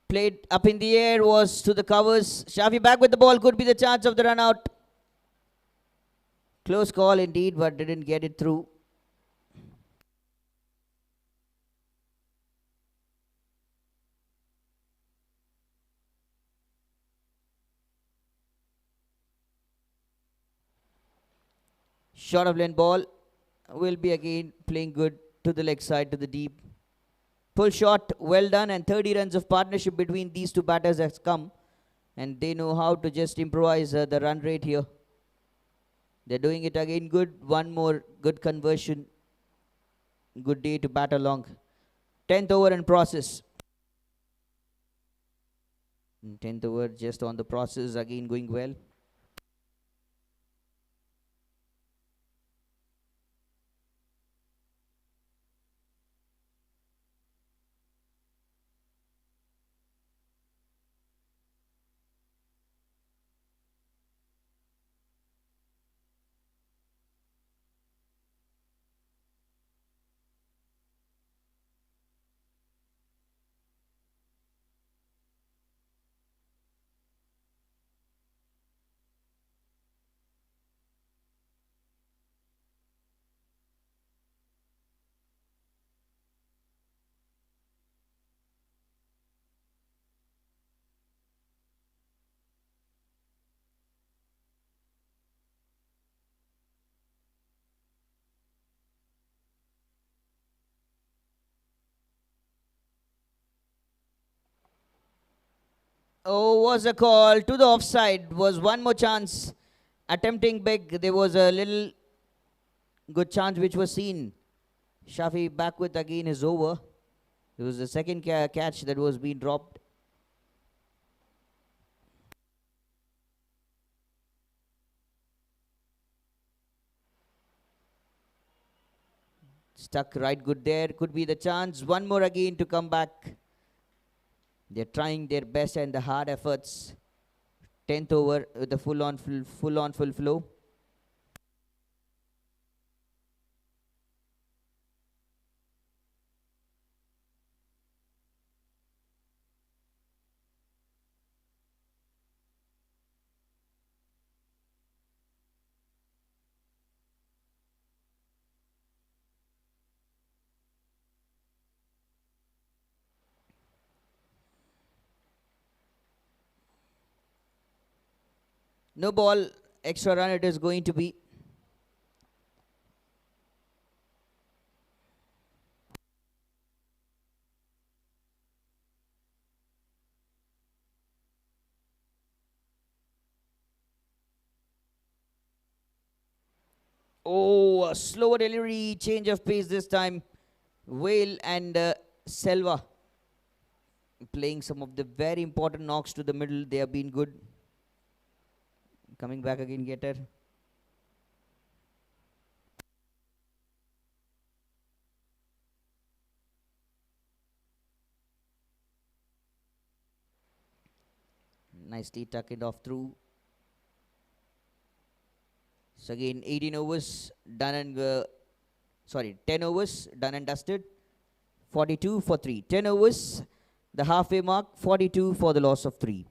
Played up in the air, was to the covers. Shafi back with the ball. Could be the chance of the run out. Close call indeed, but didn't get it through. Short of lane ball will be again playing good to the leg side, to the deep. Pull shot, well done, and 30 runs of partnership between these two batters has come, and they know how to just improvise the run rate here. They're doing it again good. One more good conversion. Good day to bat along. 10th over in process. 10th over just on the process, again going well. Oh, was a call to the offside. Was one more chance. Attempting big. There was a little good chance which was seen. Shafi back with again his over. It was the second catch that was being dropped. Stuck right good there. Could be the chance. One more again to come back. They're trying their best and the hard efforts. 10th over with the full flow. No ball, extra run it is going to be. Oh, a slower delivery, change of pace this time. Whale and Selva playing some of the very important knocks to the middle. They have been good. Coming back again, Getter. Nicely tuck it off through. So again, 18 overs done and 10 overs done and dusted. 42 for 3. 10 overs, the halfway mark. 42 for the loss of 3.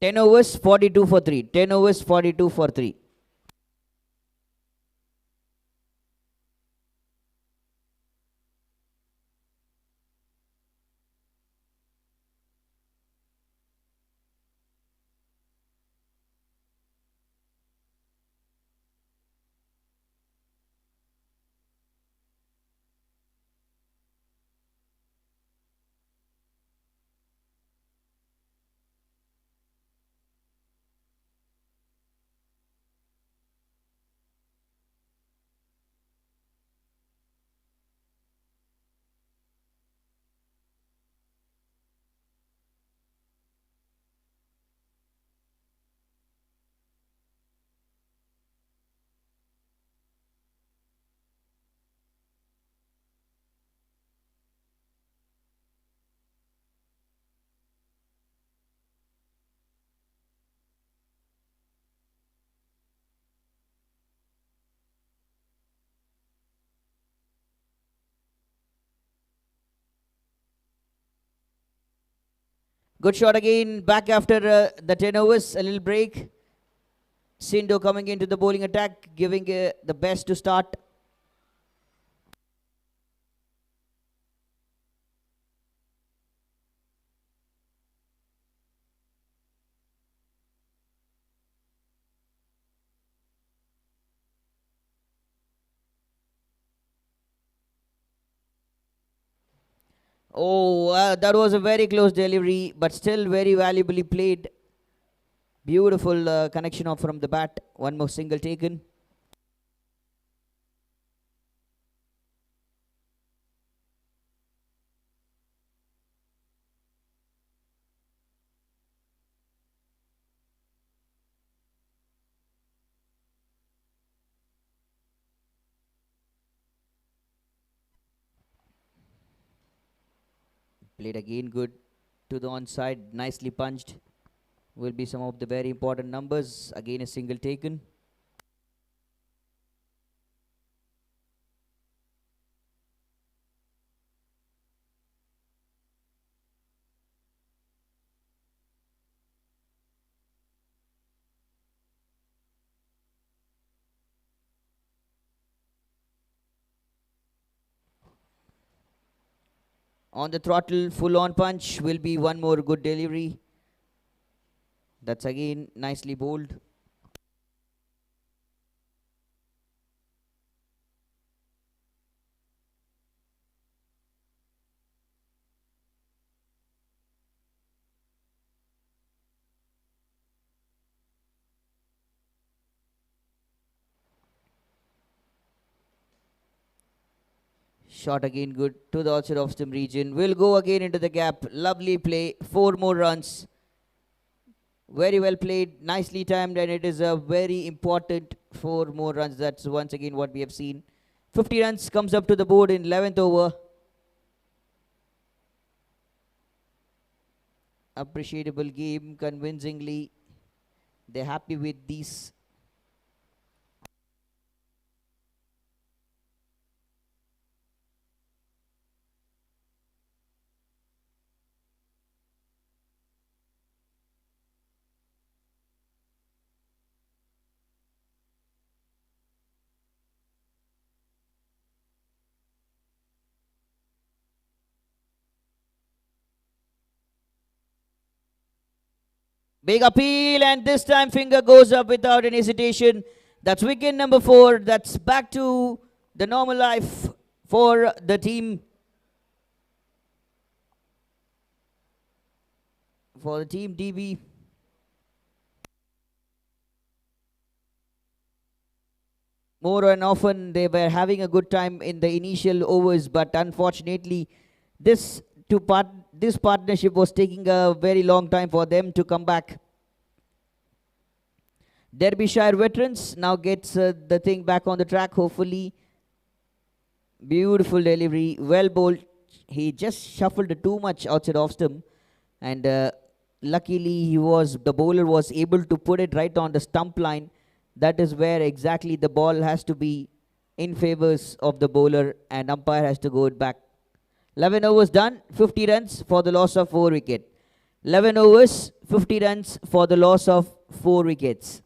10 overs, 42 for 3. 10 overs, 42 for 3. Good shot again, back after the 10 overs, a little break. Sindo coming into the bowling attack, giving the best to start. Oh, that was a very close delivery, but still very valuably played. Beautiful connection off from the bat. One more single taken. Played again good to the onside, nicely punched. Will be some of the very important numbers. Again a single taken. On the throttle, full on punch will be one more good delivery. That's again nicely bowled. Shot again good to the outside off stump region. Will go again into the gap. Lovely play. 4 more runs. Very well played. Nicely timed, and it is a very important 4 more runs. That's once again what we have seen. 50 runs comes up to the board in 11th over. Appreciable game, convincingly. They're happy with these. Big appeal, and this time finger goes up without any hesitation. That's wicket number 4. That's back to the normal life for the team. For the team DB. More and often they were having a good time in the initial overs, but unfortunately this partnership was taking a very long time for them to come back. Derbyshire veterans now gets the thing back on the track, hopefully. Beautiful delivery, well bowled. He just shuffled it too much outside off stump, and luckily the bowler was able to put it right on the stump line. That is where exactly the ball has to be in favors of the bowler, and umpire has to go it back. 11 overs done, 50 runs for the loss of 4 wicket. 11 overs, 50 runs for the loss of 4 wickets.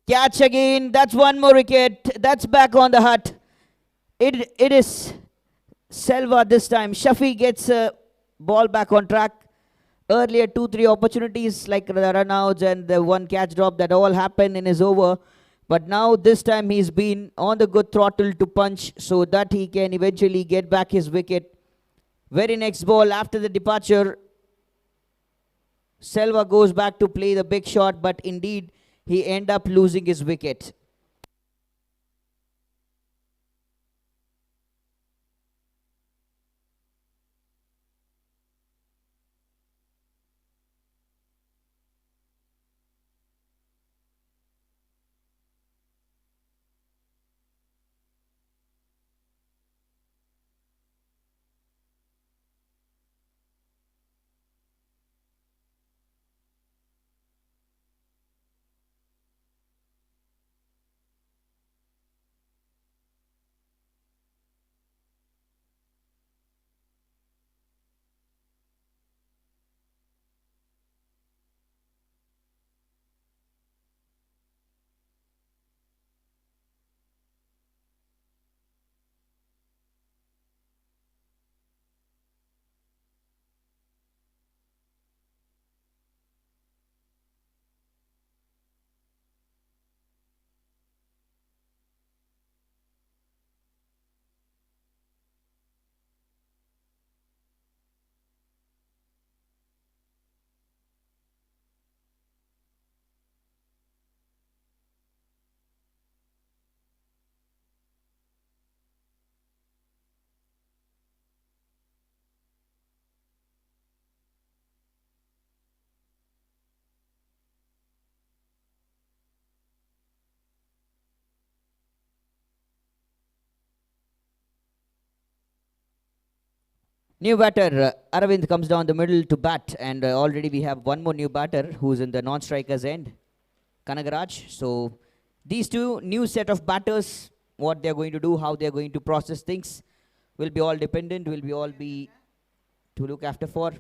Catch again. That's one more wicket. That's back on the hut. It is Selva this time. Shafi gets a ball back on track. Earlier 2-3 opportunities like the runouts and the one catch drop that all happened in his over. But now this time he's been on the good throttle to punch so that he can eventually get back his wicket. Very next ball after the departure, Selva goes back to play the big shot, but indeed he end up losing his wicket. New batter, Aravind comes down the middle to bat, and already we have one more new batter who's in the non-striker's end, Kanagaraj. So these two new set of batters, what they're going to do, how they're going to process things, will be all dependent, will be all be to look after for.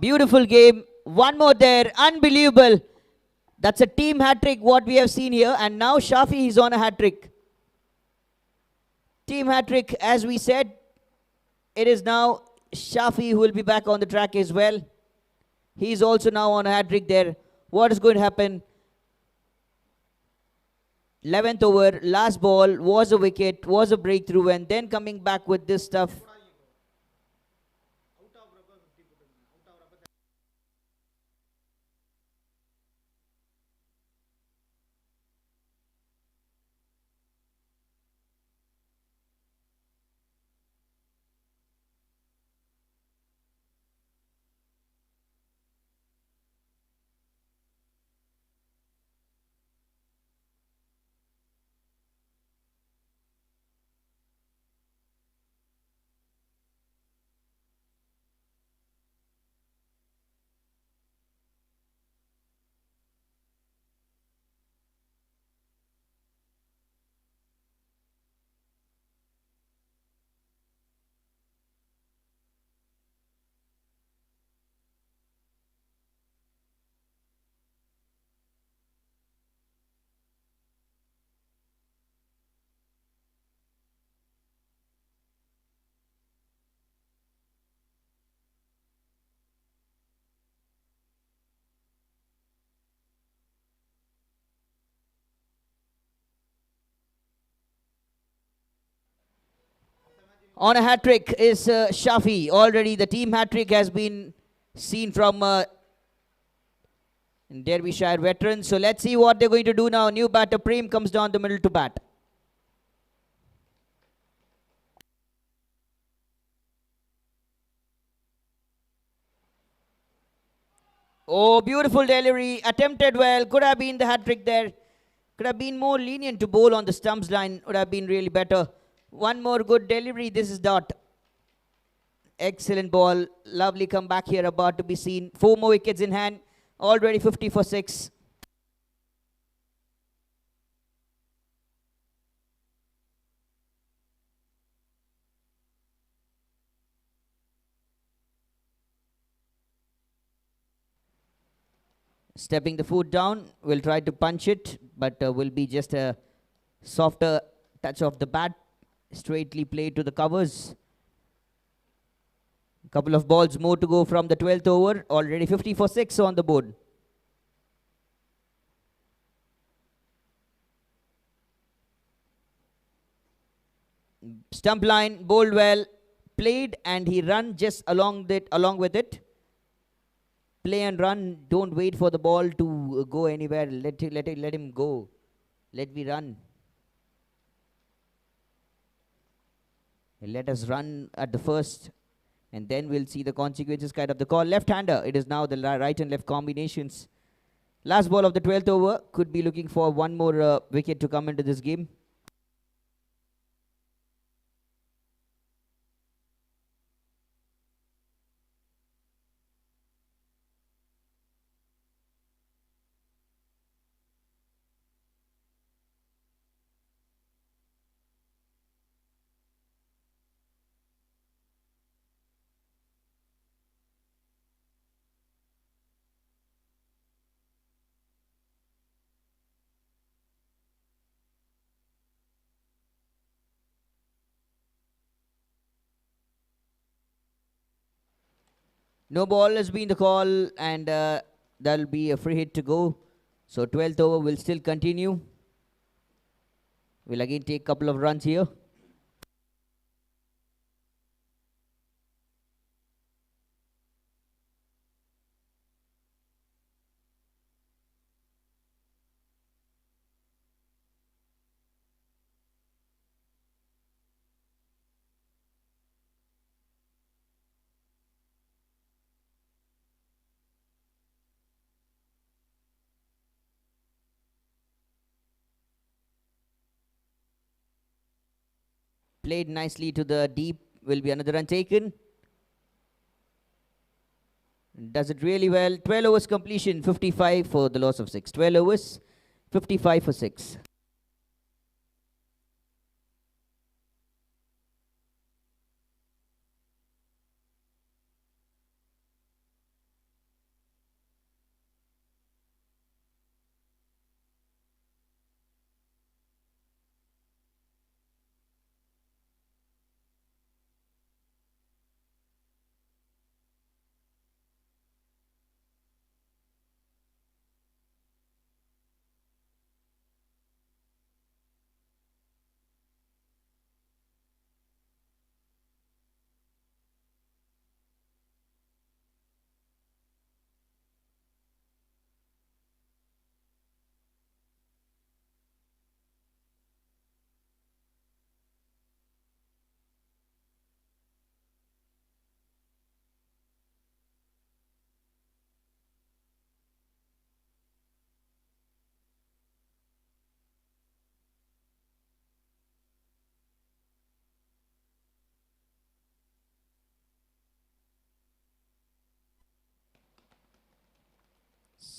Beautiful game. One more there. Unbelievable. That's a team hat-trick what we have seen here. And now Shafi is on a hat-trick. Team hat-trick, as we said. It is now Shafi who will be back on the track as well. He's also now on a hat-trick there. What is going to happen? 11th over, last ball, was a wicket, was a breakthrough, and then coming back with this stuff. On a hat-trick is Shafi. Already the team hat-trick has been seen from Derbyshire veterans. So let's see what they're going to do now. New batter Prem comes down the middle to bat. Oh, beautiful delivery. Attempted well. Could have been the hat-trick there. Could have been more lenient to bowl on the stumps line. Would have been really better. One more good delivery. This is dot. Excellent ball. Lovely comeback here about to be seen. 4 more wickets in hand. Already 50 for 6. Stepping the foot down, will try to punch it, but will be just a softer touch of the bat, straightly played to the covers. Couple of balls more to go from the 12th over, already 50 for 6 on the board. Stump line, bowled well, played, and he run just along with it. Play and run. Don't wait for the ball to go anywhere. Let him go. Let me run. Let us run at the first, and then we'll see the consequences kind of the call. Left-hander. It is now the right and left combinations. Last ball of the 12th over. Could be looking for one more wicket to come into this game. No ball has been the call, and that'll be a free hit to go. So 12th over will still continue. We'll again take a couple of runs here. Played nicely to the deep. Will be another run taken. Does it really well. 12 overs completion. 55 for the loss of 6. 12 overs. 55 for 6.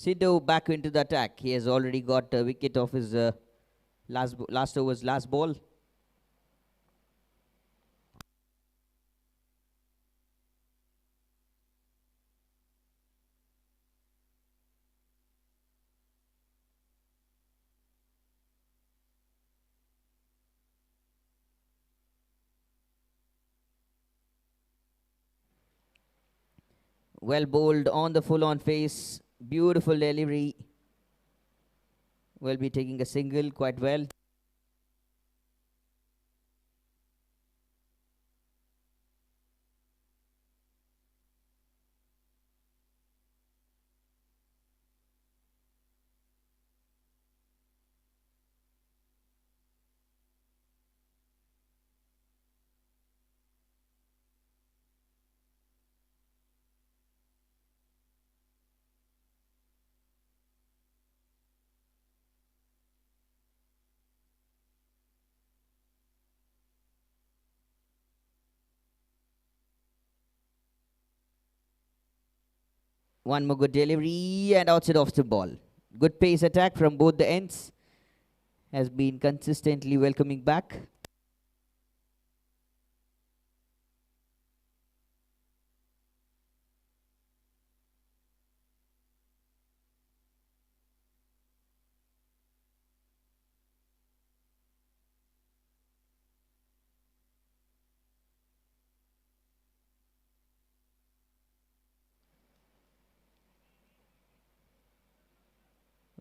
Sidhu back into the attack. He has already got a wicket of his last over's last ball. Well bowled on the full-on face. Beautiful delivery. Will be taking a single quite well. One more good delivery and outside off the ball. Good pace attack from both the ends. Has been consistently welcoming back.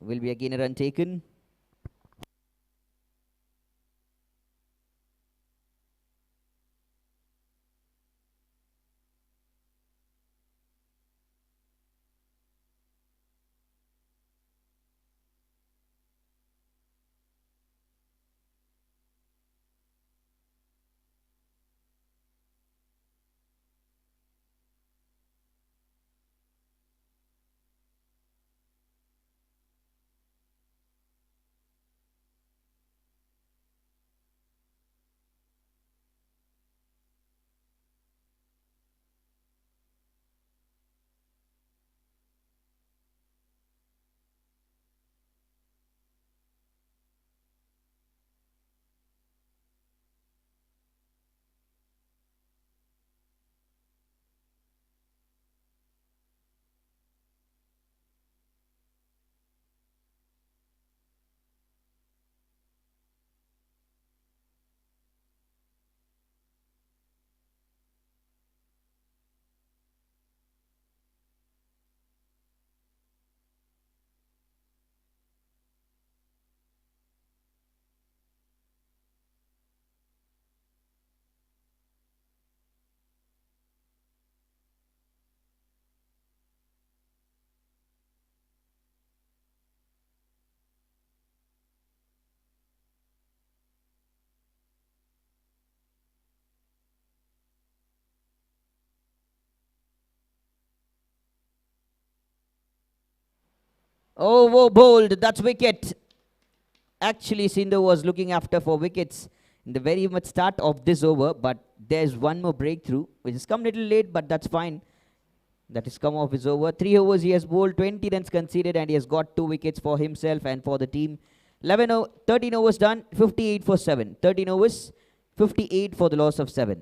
Will be again a run taken. Oh, whoa, bowled. That's wicket. Actually, Sindhu was looking after for wickets in the very much start of this over, but there's one more breakthrough, which has come a little late, but that's fine. That has come off his over. 3 overs he has bowled, 20 runs conceded, and he has got 2 wickets for himself and for the team. 13 overs done, 58 for 7. 13 overs, 58 for the loss of 7.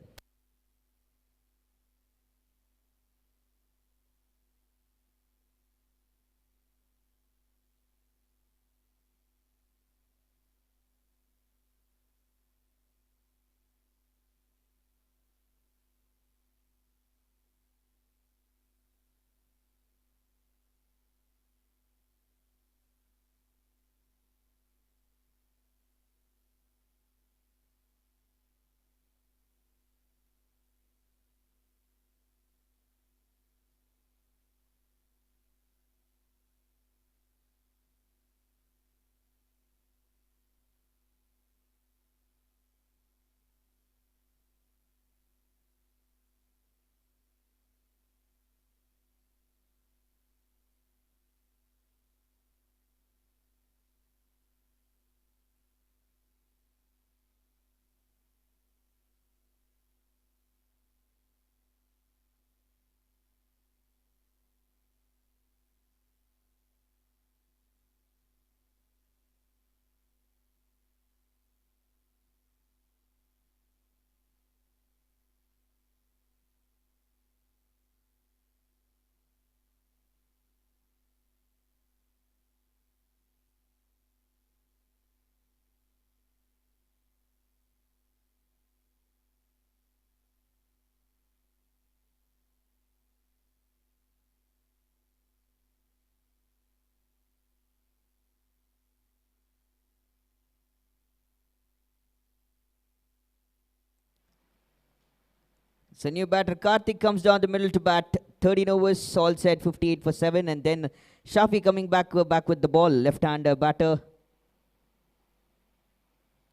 So new batter Karthik comes down the middle to bat. 13 overs, all set, 58 for 7. And then Shafi coming back with the ball. Left-hander batter.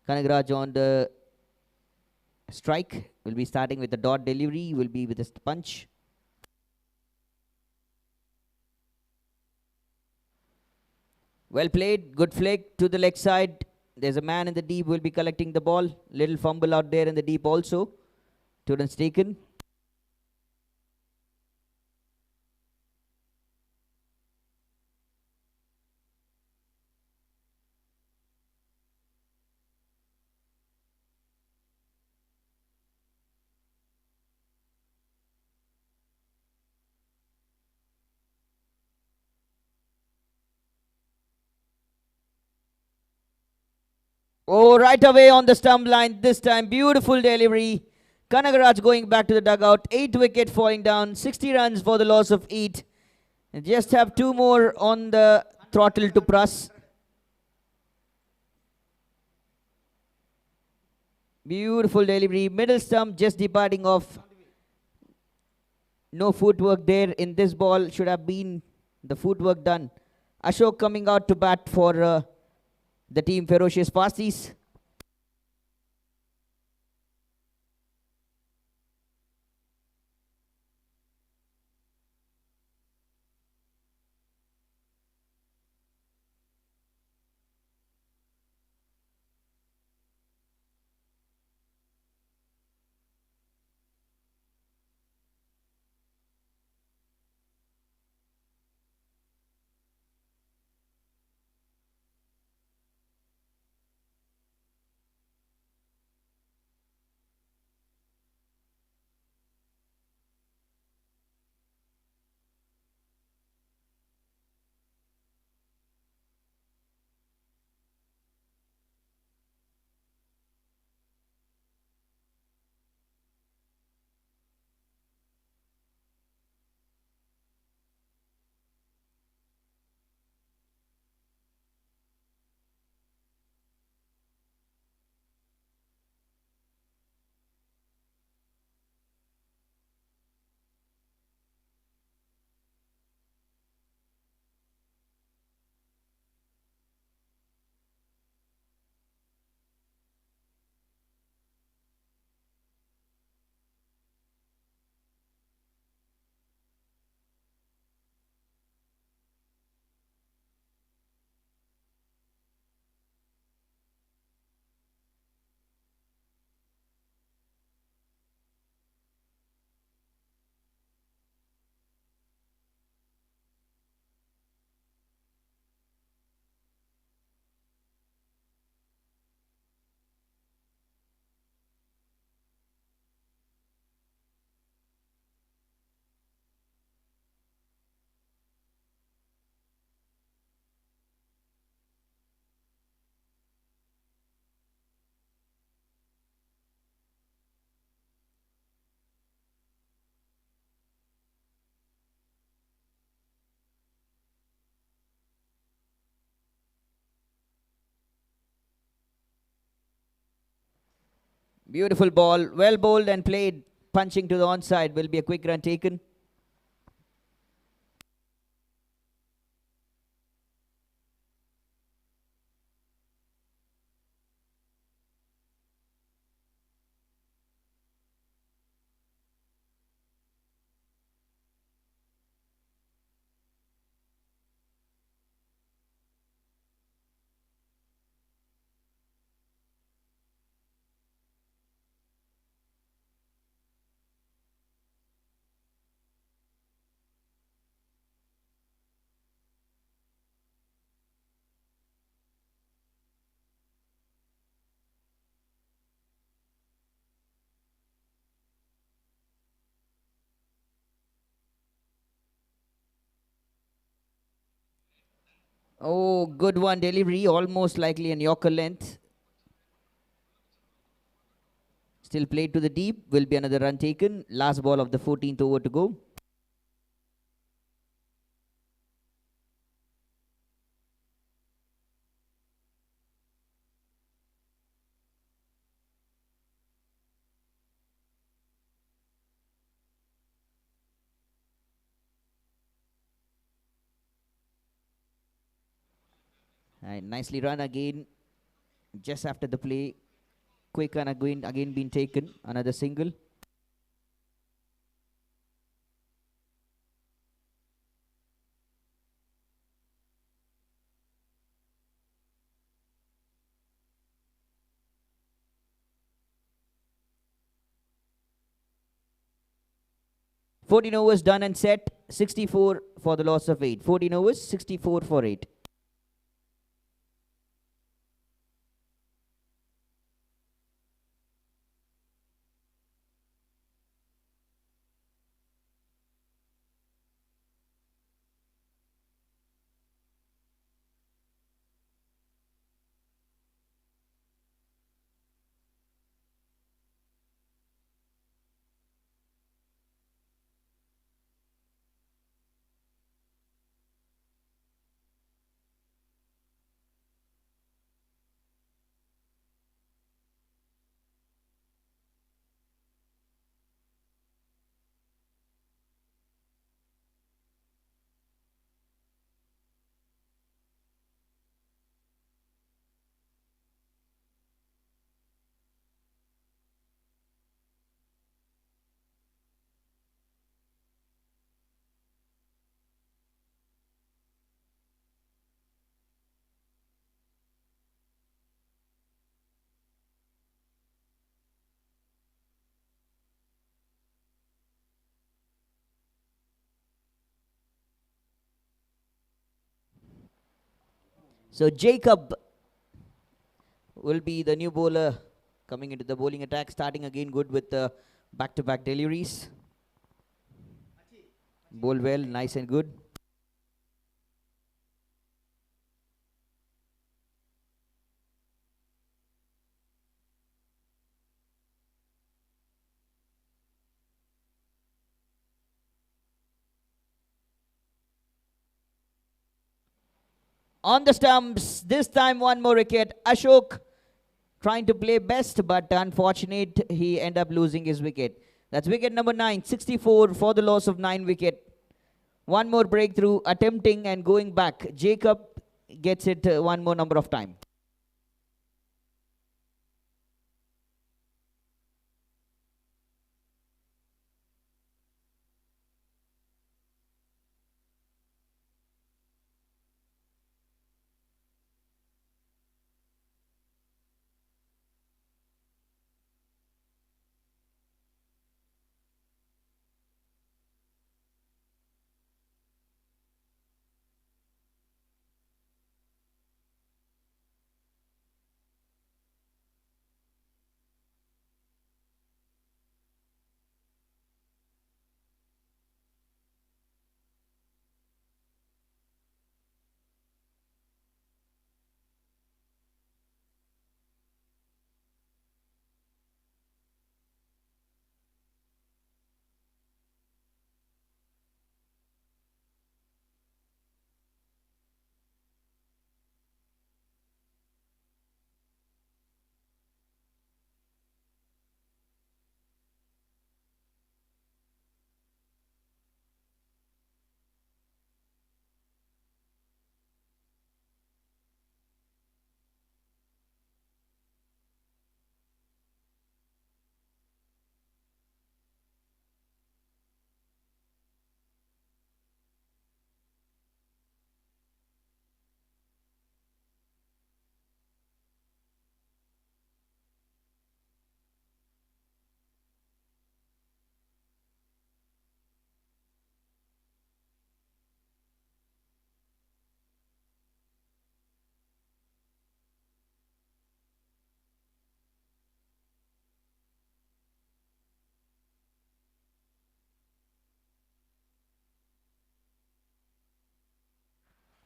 Kanagraj on the strike. Will be starting with the dot delivery. Will be with a punch. Well played. Good flick to the leg side. There's a man in the deep who will be collecting the ball. Little fumble out there in the deep also. 2 runs taken. Oh, right away on the stump line this time. Beautiful delivery. Kanagaraj going back to the dugout. 8 wicket falling down. 60 runs for the loss of 8. And just have 2 more on the throttle to press. Beautiful delivery. Middle stump just departing off. No footwork there in this ball. Should have been the footwork done. Ashok coming out to bat for the team Ferocious Pasties. Beautiful ball. Well bowled and played. Punching to the onside. Will be a quick run taken. Oh, good one delivery. Almost likely an Yorker length. Still played to the deep. Will be another run taken. Last ball of the 14th over to go. And nicely run again. Just after the play. Quick and again been taken. Another single. Fourteen overs done and set. 64 for the loss of 8. 14 overs, 64 for 8. So Jacob will be the new bowler coming into the bowling attack, starting again good with back-to-back deliveries. Bowl well, nice and good. On the stumps, this time one more wicket. Ashok trying to play best, but unfortunate he end up losing his wicket. That's wicket number 9, 64 for the loss of 9 wicket. One more breakthrough, attempting and going back. Jacob gets it one more number of time.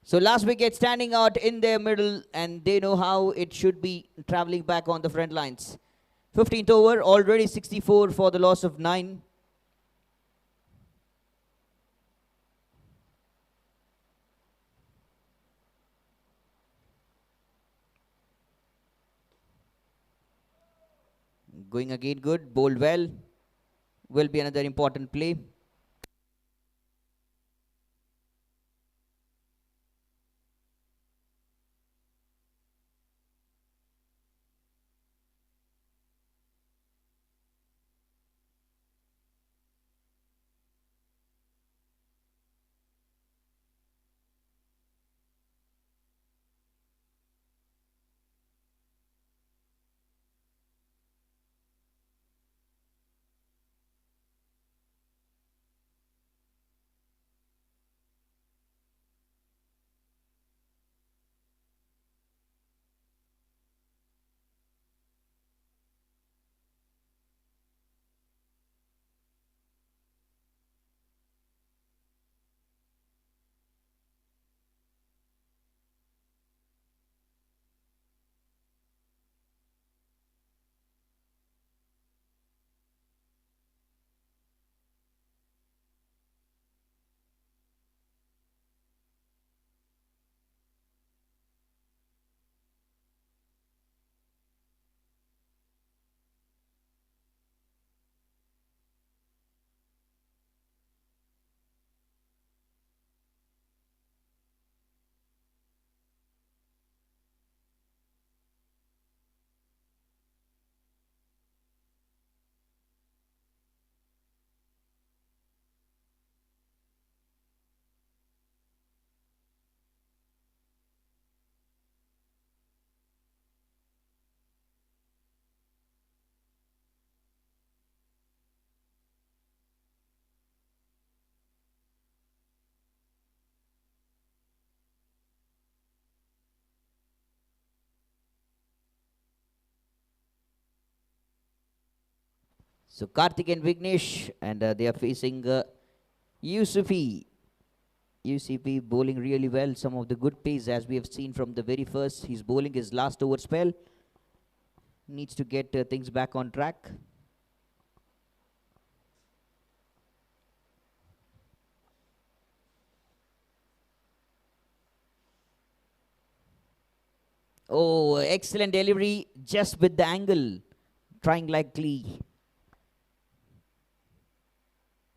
So last wicket standing out in their middle, and they know how it should be traveling back on the front lines. 15th over, already 64 for the loss of 9. Going again good, bowled well. Will be another important play. So Karthik and Vignesh, and they are facing UCP. UCP bowling really well. Some of the good pace as we have seen from the very first. He's bowling his last over spell. Needs to get things back on track. Oh, excellent delivery just with the angle. Trying like Lee.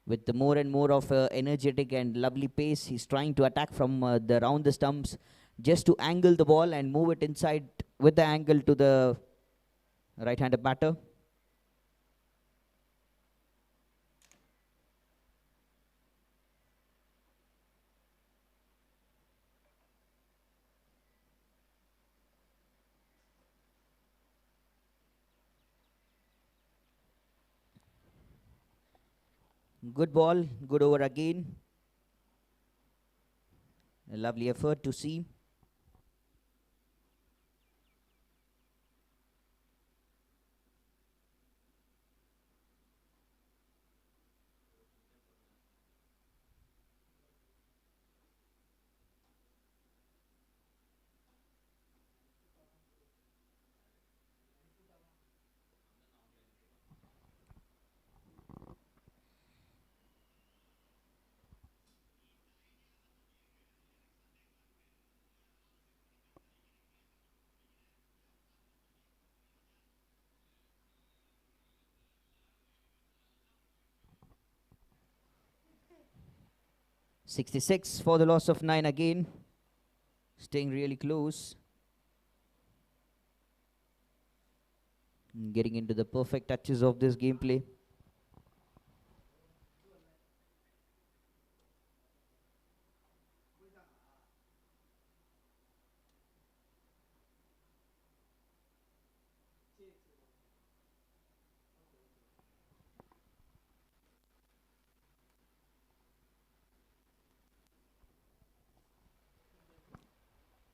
With the more and more of energetic and lovely pace, he's trying to attack from the round the stumps just to angle the ball and move it inside with the angle to the right-handed batter. Good ball, good over again. A lovely effort to see. .66 for the loss of 9 again. Staying really close. Getting into the perfect touches of this gameplay.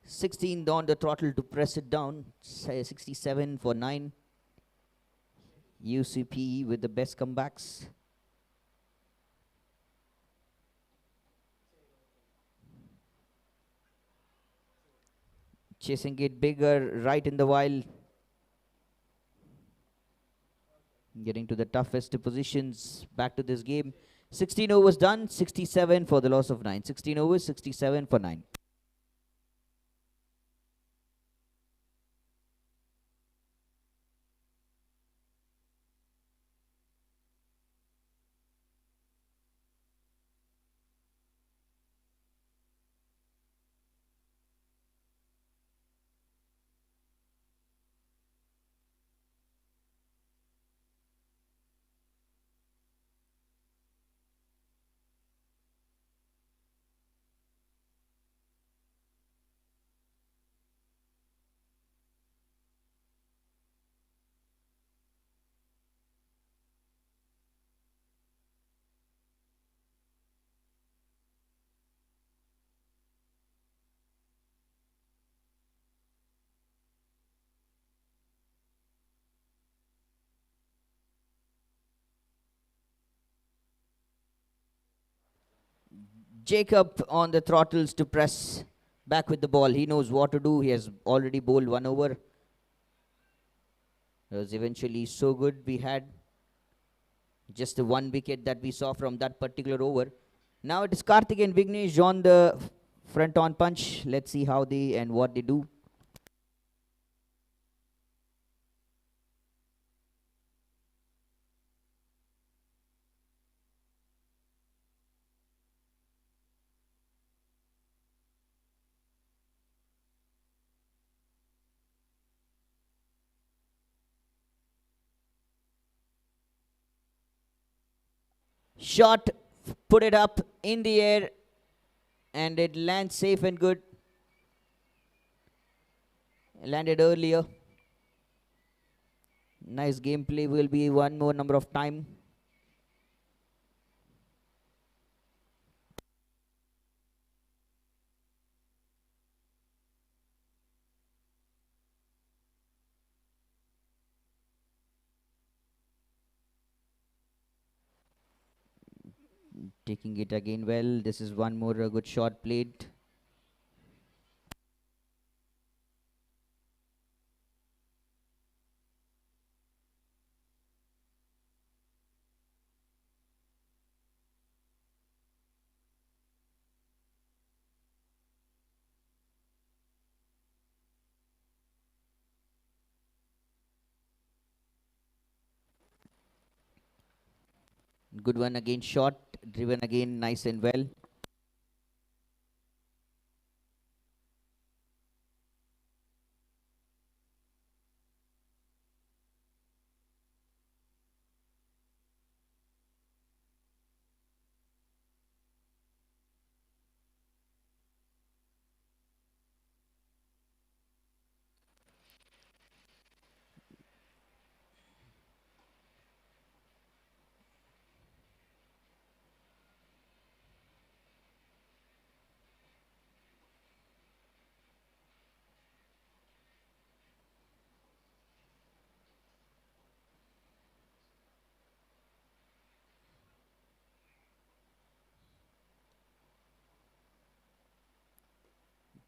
.16 on the throttle to press it down. 67 for 9. UCP with the best comebacks. Chasing it bigger right in the while. Getting to the toughest positions. Back to this game. 16 overs done. 67 for the loss of 9. 16 overs, 67 for 9. Jacob on the throttles to press back with the ball. He knows what to do. He has already bowled 1 over. It was eventually so good. We had just the 1 wicket that we saw from that particular over. Now it is Karthik and Vignesh on the front on punch. Let's see how they and what they do. Shot, put it up in the air, and it lands safe and good. Landed earlier. Nice gameplay. Will be one more number of time. Taking it again well. This is one more good shot played. Good one again, shot driven again, nice and well.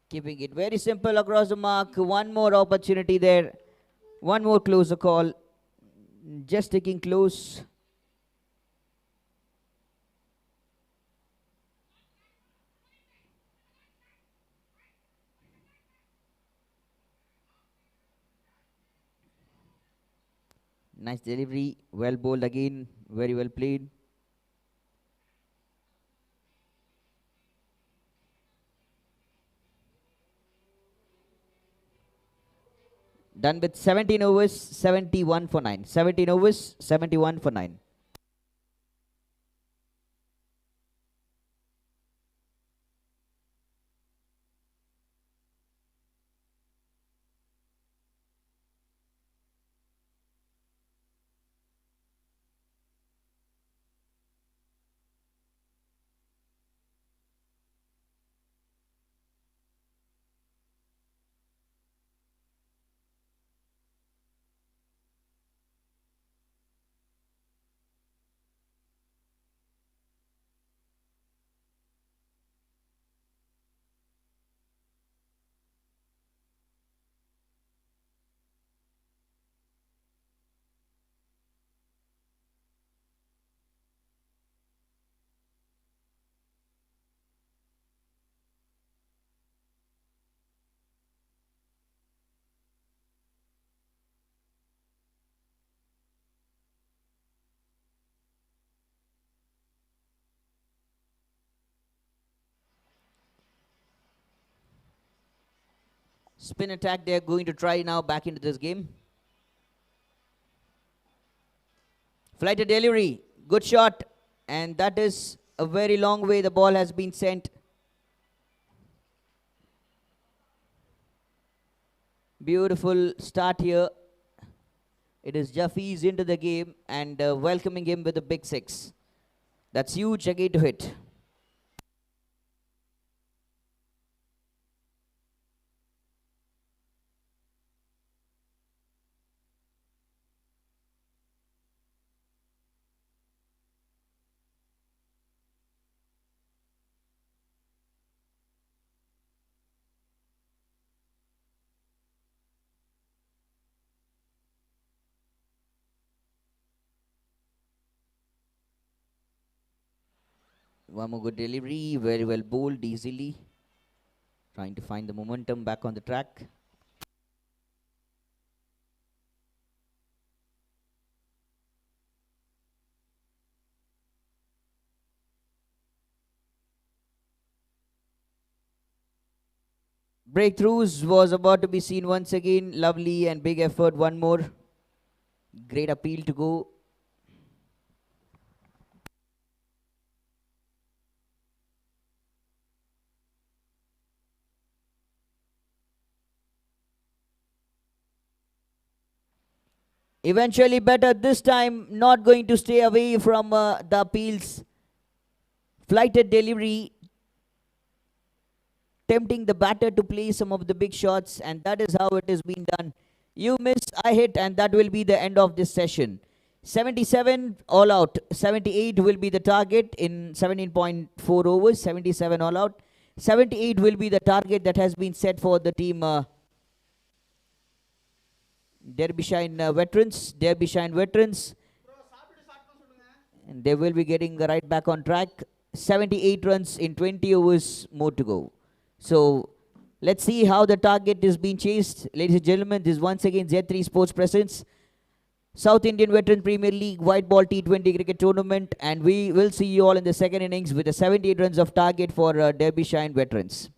Keeping it very simple across the mark. One more opportunity there. One more closer call. Just sticking close. Nice delivery. Well bowled again. Very well played. Done with 17 overs, 71 for 9. 17 overs, 71 for 9. Spin attack they're going to try now back into this game. Flighted delivery. Good shot. And that is a very long way the ball has been sent. Beautiful start here. It is Jaffees into the game and welcoming him with a big 6. That's huge again to hit. One more good delivery, very well bowled easily. Trying to find the momentum back on the track. Breakthroughs was about to be seen once again. Lovely and big effort, one more. Great appeal to go. Eventually better this time, not going to stay away from the appeals. Flighted delivery, tempting the batter to play some of the big shots, and that is how it is being done. You miss, I hit, and that will be the end of this session. 77 all out. 78 will be the target in 17.4 overs. 77 all out. 78 will be the target that has been set for the team Derbyshire Veterans. Derbyshire Veterans. And they will be getting right back on track. 78 runs in 20 overs more to go. So let's see how the target is being chased. Ladies and gentlemen, this is once again Z3 Sports Presents South Indian Veteran Premier League White Ball T20 Cricket Tournament, and we will see you all in the second innings with the 78 runs of target for Derbyshire Veterans.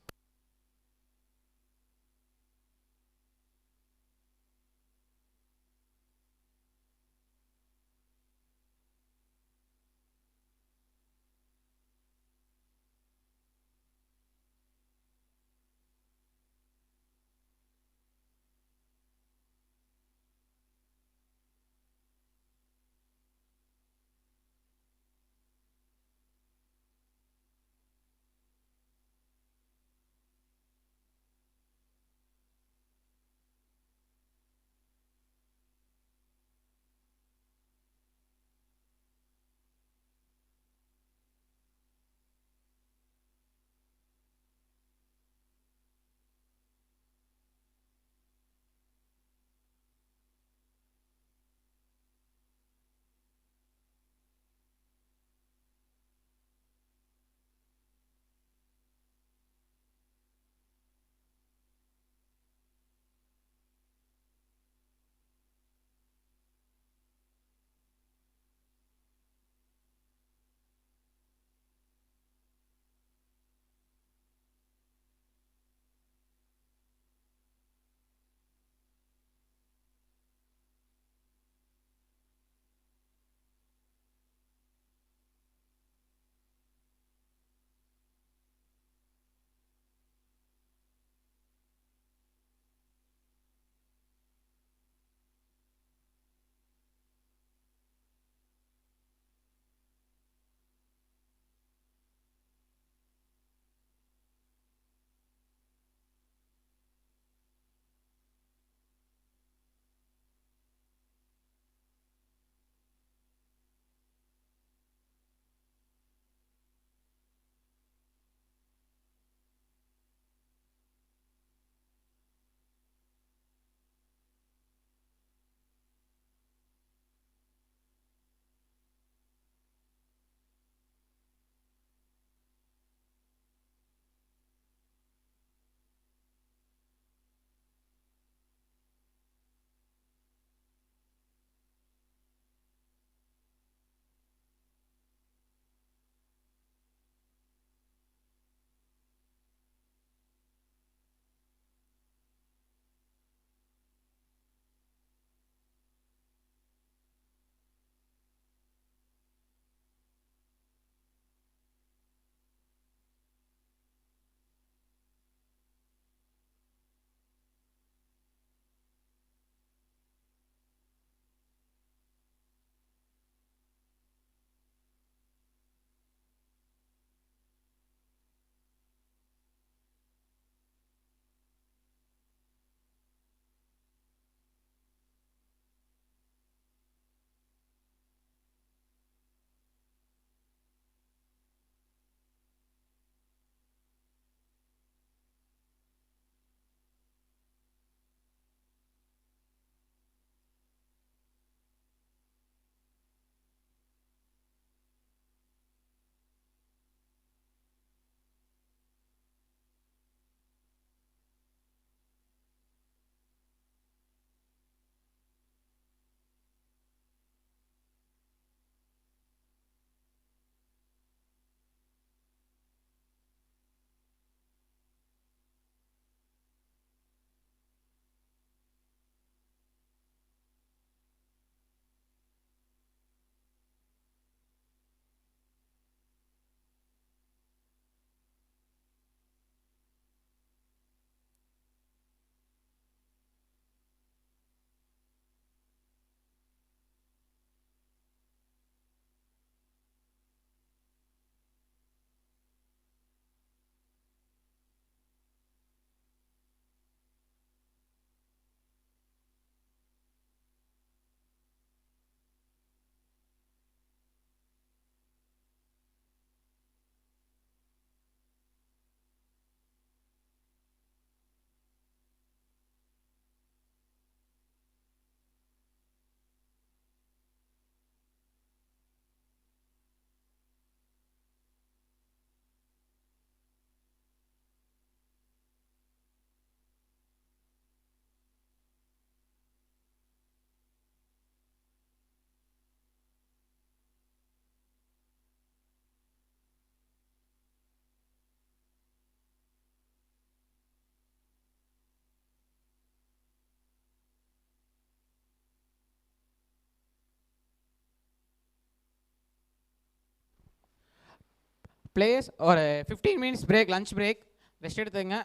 Players ஒரு 15 minutes break, lunch break, rest எடுத்துங்க.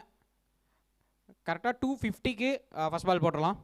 கரெக்டாக 2:50க்கு first பால் போட்டுடலாம்.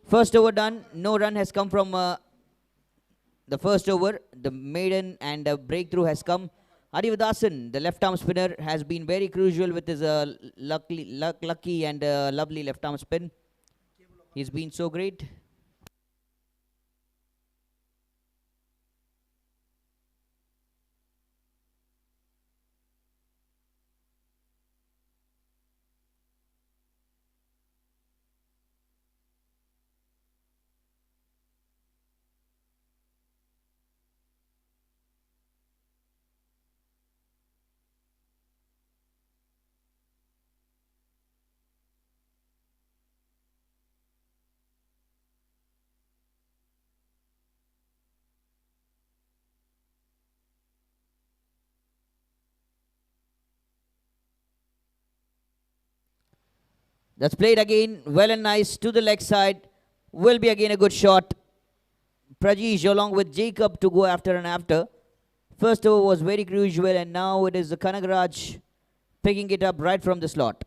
First over done. No run has come from the first over. The maiden and breakthrough has come. Adivadasan, the left arm spinner, has been very crucial with his lucky and lovely left arm spin. He's been so great. That's played again, well and nice to the leg side. Will be again a good shot. Prajesh along with Jacob to go after and after. First over was very crucial, and now it is the Kanagaraj picking it up right from the slot.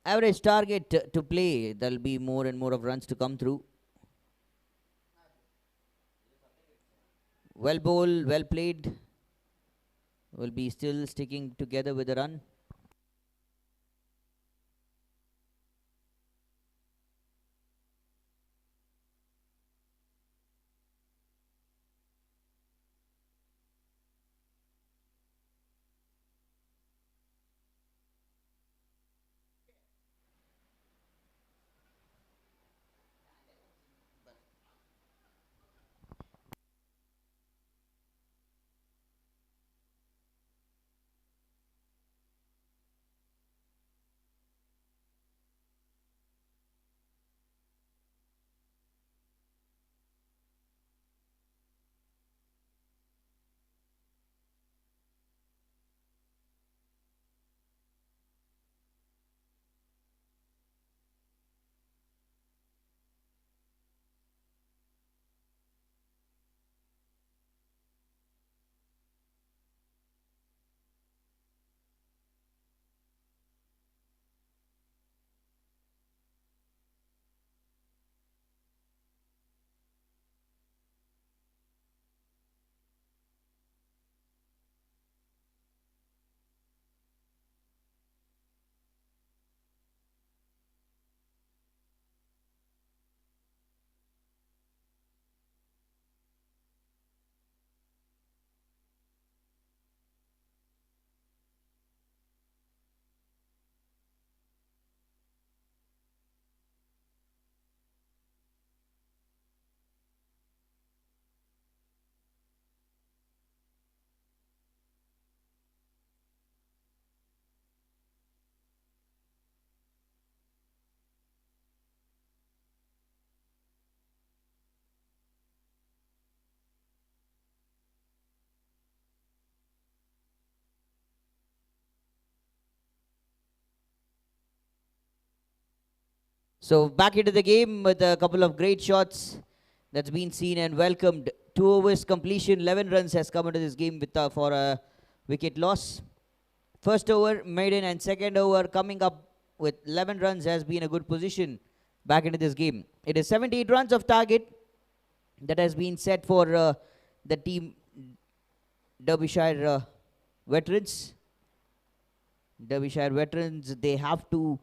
Average target to play. There'll be more and more of runs to come through. Well bowled, well played. Will be still sticking together with the run. So back into the game with a couple of great shots that's been seen and welcomed. 2 overs completion, 11 runs has come into this game with for a wicket loss. First over maiden and second over coming up with 11 runs has been a good position back into this game. It is 78 runs of target that has been set for the team Derbyshire veterans. Derbyshire veterans, they have to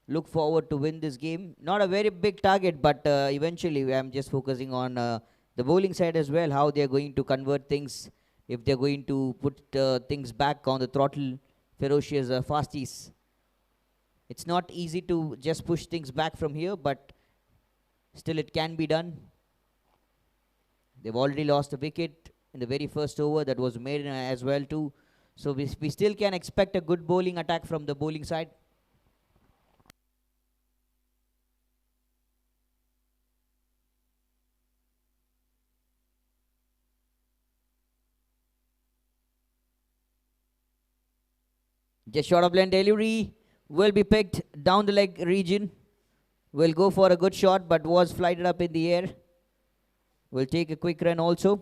look forward to win this game. Not a very big target, but eventually I'm just focusing on the bowling side as well, how they're going to convert things, if they're going to put things back on the throttle, ferocious fasties. It's not easy to just push things back from here, but still it can be done. They've already lost a wicket in the very first over. That was made as well too. So we still can expect a good bowling attack from the bowling side. Just short of lane delivery will be picked down the leg region. Will go for a good shot, but was flighted up in the air. Will take a quick run also.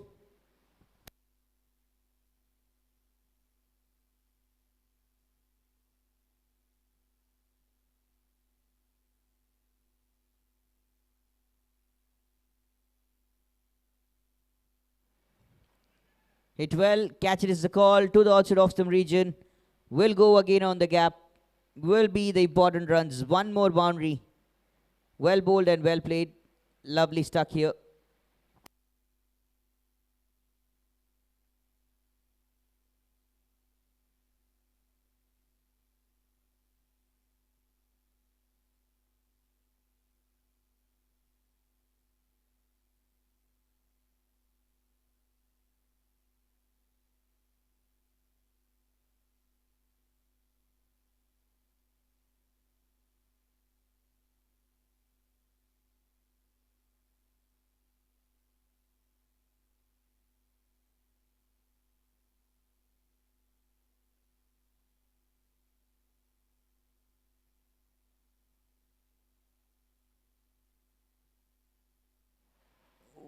Hit well, catch it is the call to the outside of the region. Will go again on the gap. Will be the important runs. One more boundary. Well bowled and well played. Lovely stuck here.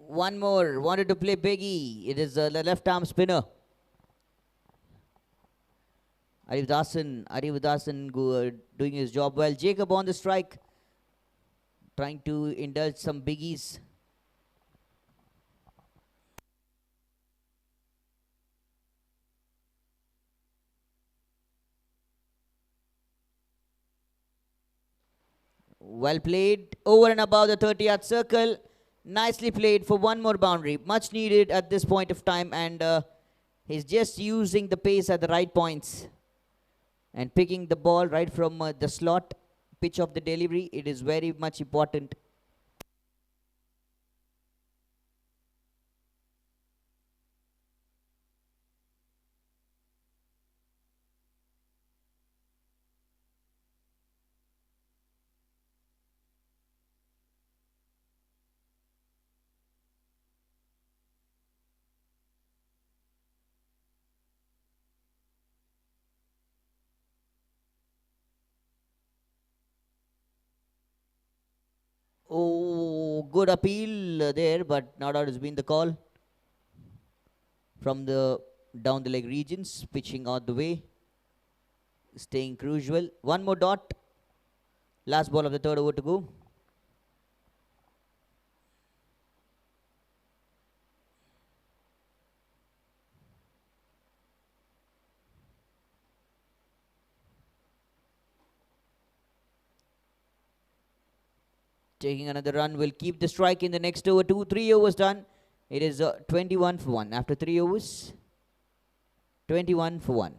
One more. Wanted to play biggie. It is the left arm spinner. Arividasan doing his job well. Jacob on the strike. Trying to indulge some biggies. Well played. Over and above the 30-yard circle. Nicely played for one more boundary. Much needed at this point of time. And he's just using the pace at the right points. And picking the ball right from the slot. Pitch of the delivery. It is very much important. Oh, good appeal there, but not out has been the call from the down the leg regions, pitching out the way, staying crucial. One more dot. Last ball of the third over to go. Taking another run will keep the strike in the next over. 3 overs done. It is 21 for 1. After 3 overs, 21 for 1.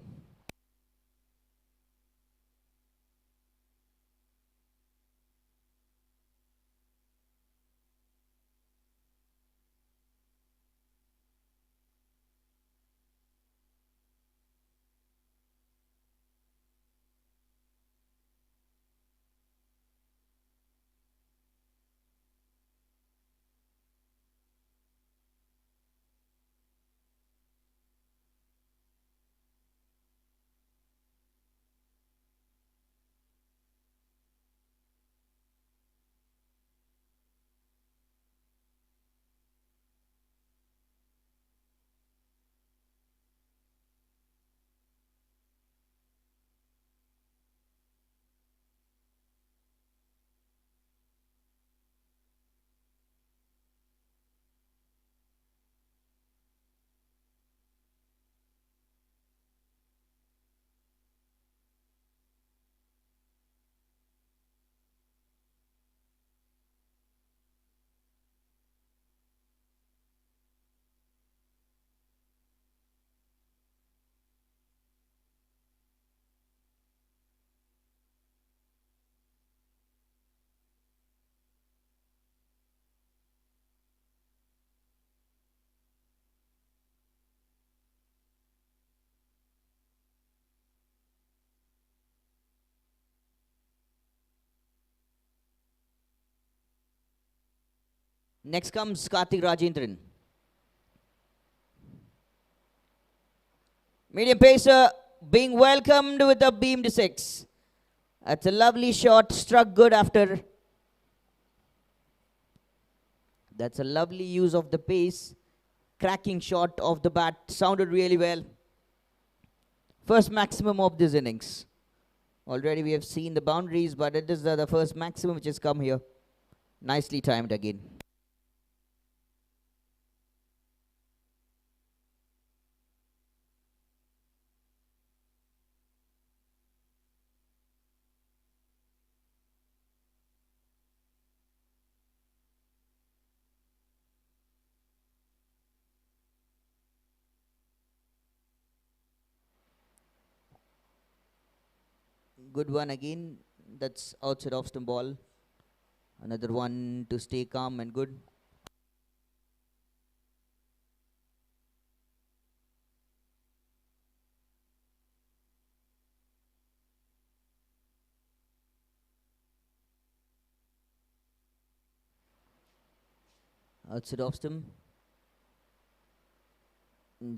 Next comes Karthik Rajendran. Medium pacer being welcomed with a beamed 6. That's a lovely shot, struck good after. That's a lovely use of the pace. Cracking shot of the bat, sounded really well. First maximum of this innings. Already we have seen the boundaries, but it is the first maximum which has come here. Nicely timed again. Good one again. That's outside off stump ball. Another one to stay calm and good. Outside off stump.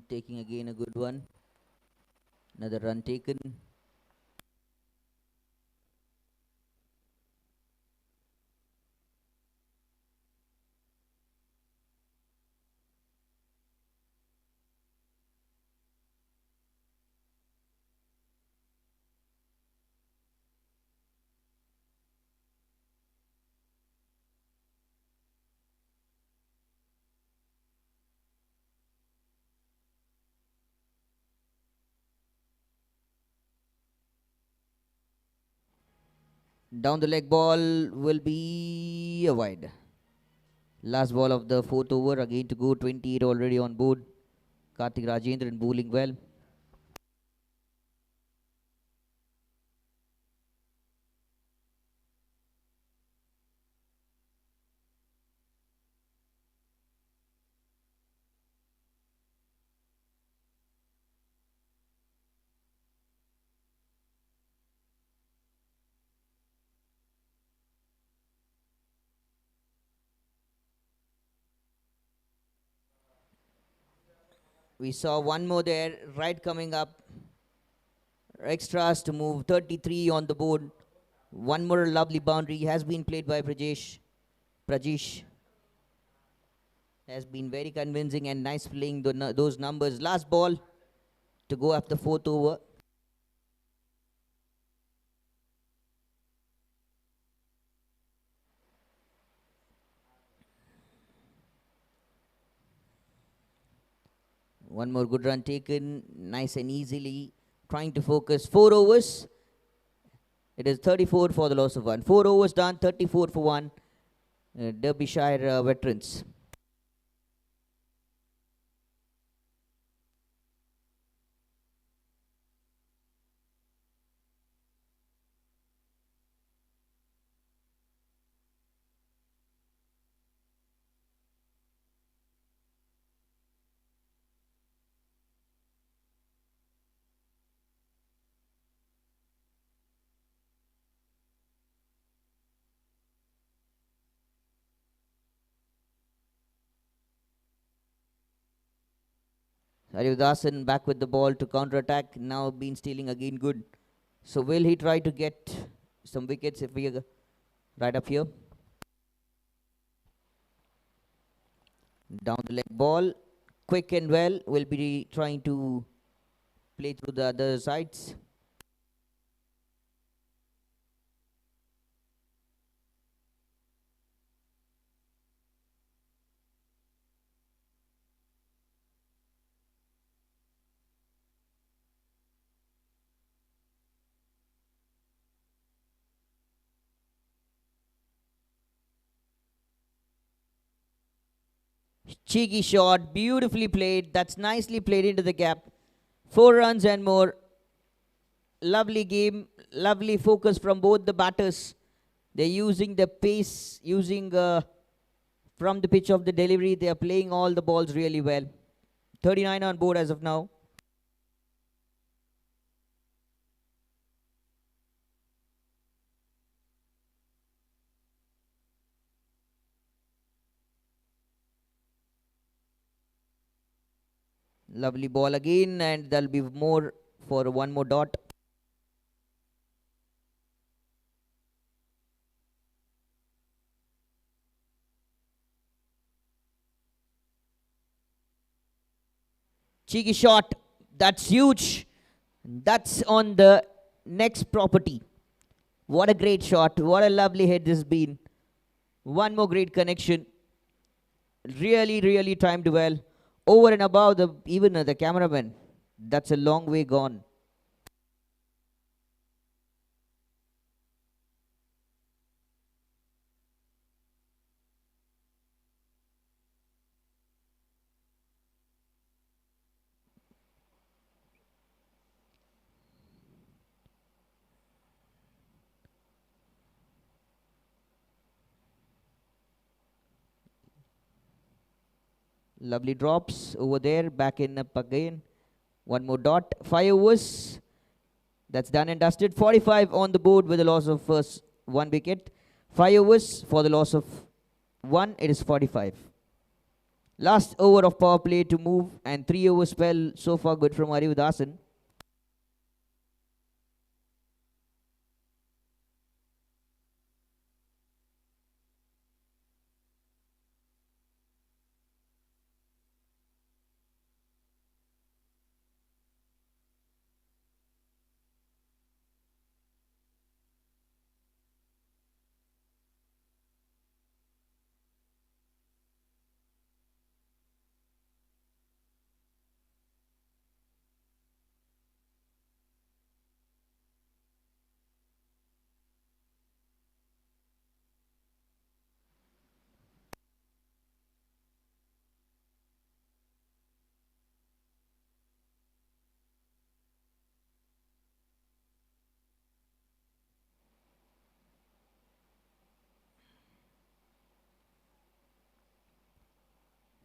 Taking again a good one. Another run taken. Down the leg ball will be a wide. Last ball of the fourth over, again to go. 28 already on board. Karthik Rajendran bowling well. We saw one more there, right coming up. Extras to move 33 on the board. One more lovely boundary has been played by Prajesh. Has been very convincing and nice playing those numbers. Last ball to go after fourth over. One more good run taken, nice and easily. Trying to focus 4 overs. It is 34 for the loss of 1. 4 overs done, 34 for 1. Derbyshire veterans. Harivasan back with the ball to counter-attack. Now been stealing again good. So will he try to get some wickets if we are right up here? Down the leg ball. Quick and well. Will be trying to play through the other sides. Cheeky shot, beautifully played. That's nicely played into the gap. 4 runs and more. Lovely game, lovely focus from both the batters. They're using the pace, using from the pitch of the delivery. They are playing all the balls really well. 39 on board as of now. Lovely ball again, and there'll be more for one more dot. Cheeky shot. That's huge. That's on the next property. What a great shot. What a lovely hit this has been. One more great connection. Really, really timed well. Over and above the even the cameraman. That's a long way gone. Lovely drops over there. Back in up again. One more dot. 5 overs. That's done and dusted. 45 on the board with a loss of first 1 wicket. 5 overs for the loss of 1. It is 45. Last over of power play to move, and 3 over spell so far good from Arividasan.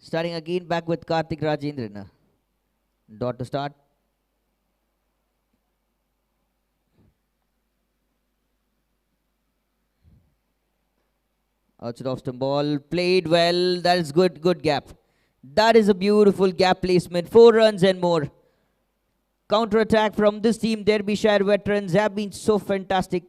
Starting again back with Karthik Rajendran. Dot to start. Outside off stump ball. Played well. That is good. Good gap. That is a beautiful gap placement. 4 runs and more. Counter attack from this team. Derbyshire veterans have been so fantastic.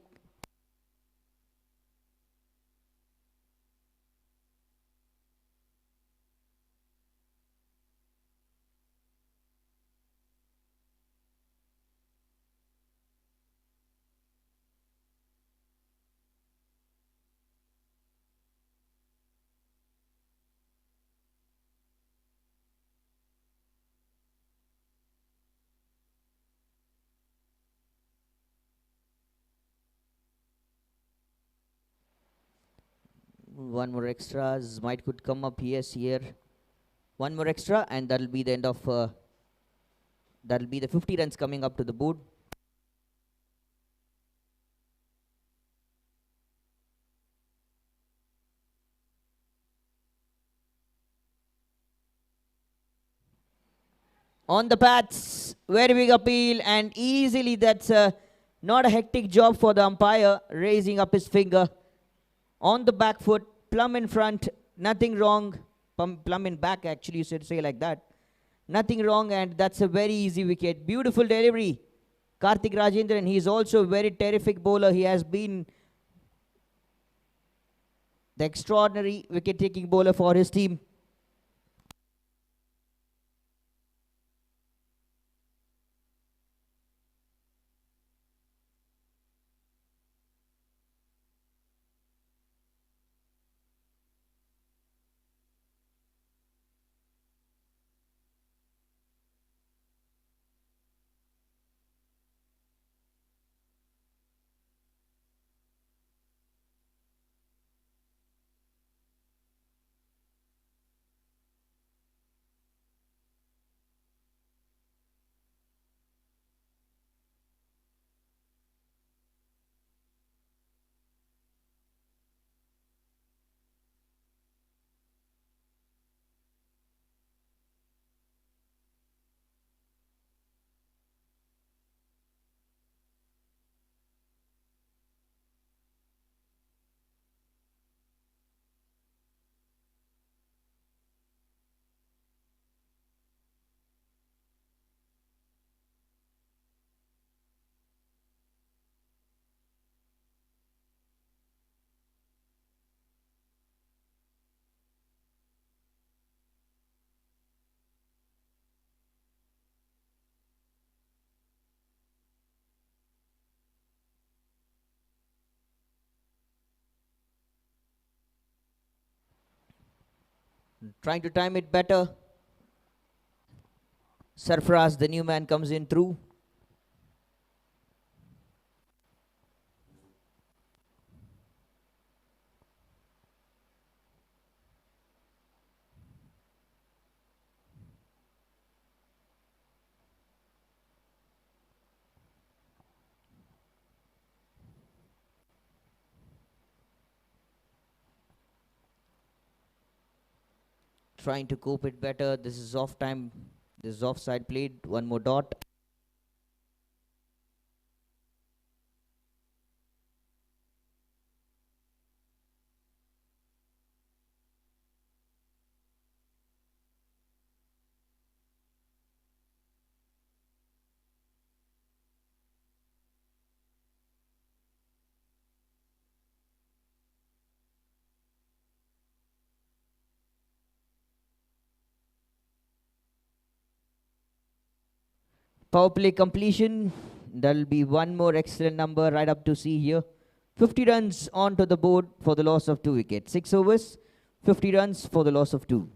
One more extras might could come up. Yes, here. One more extra, and that'll be the end of. That'll be the 50 runs coming up to the board. On the pads, very big appeal, and easily that's not a hectic job for the umpire, raising up his finger. On the back foot, plumb in front, nothing wrong. Plumb in back, actually, you should say like that. Nothing wrong, and that's a very easy wicket. Beautiful delivery. Karthik Rajendran, he is also a very terrific bowler. He has been the extraordinary wicket-taking bowler for his team. Trying to time it better. Sarfraz, the new man, comes in through. Trying to cope it better. This is off time. This is offside played. One more dot. Power play completion. That'll be one more excellent number right up to see here. 50 runs onto the board for the loss of 2 wickets. 6 overs, 50 runs for the loss of 2.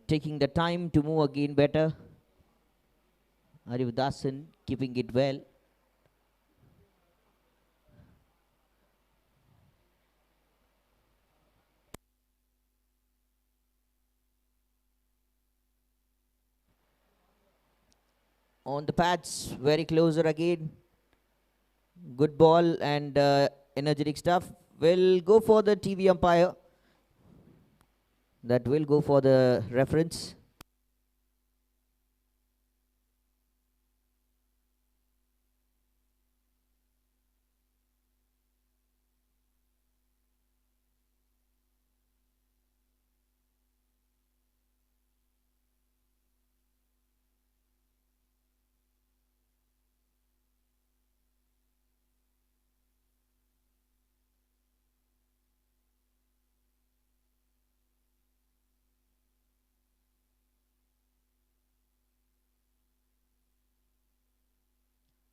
Taking the time to move again better. Arividasan keeping it well. On the pads, very closer again. Good ball and energetic stuff. Will go for the TV umpire. That will go for the reference.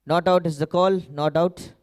Not out is the call. Not out.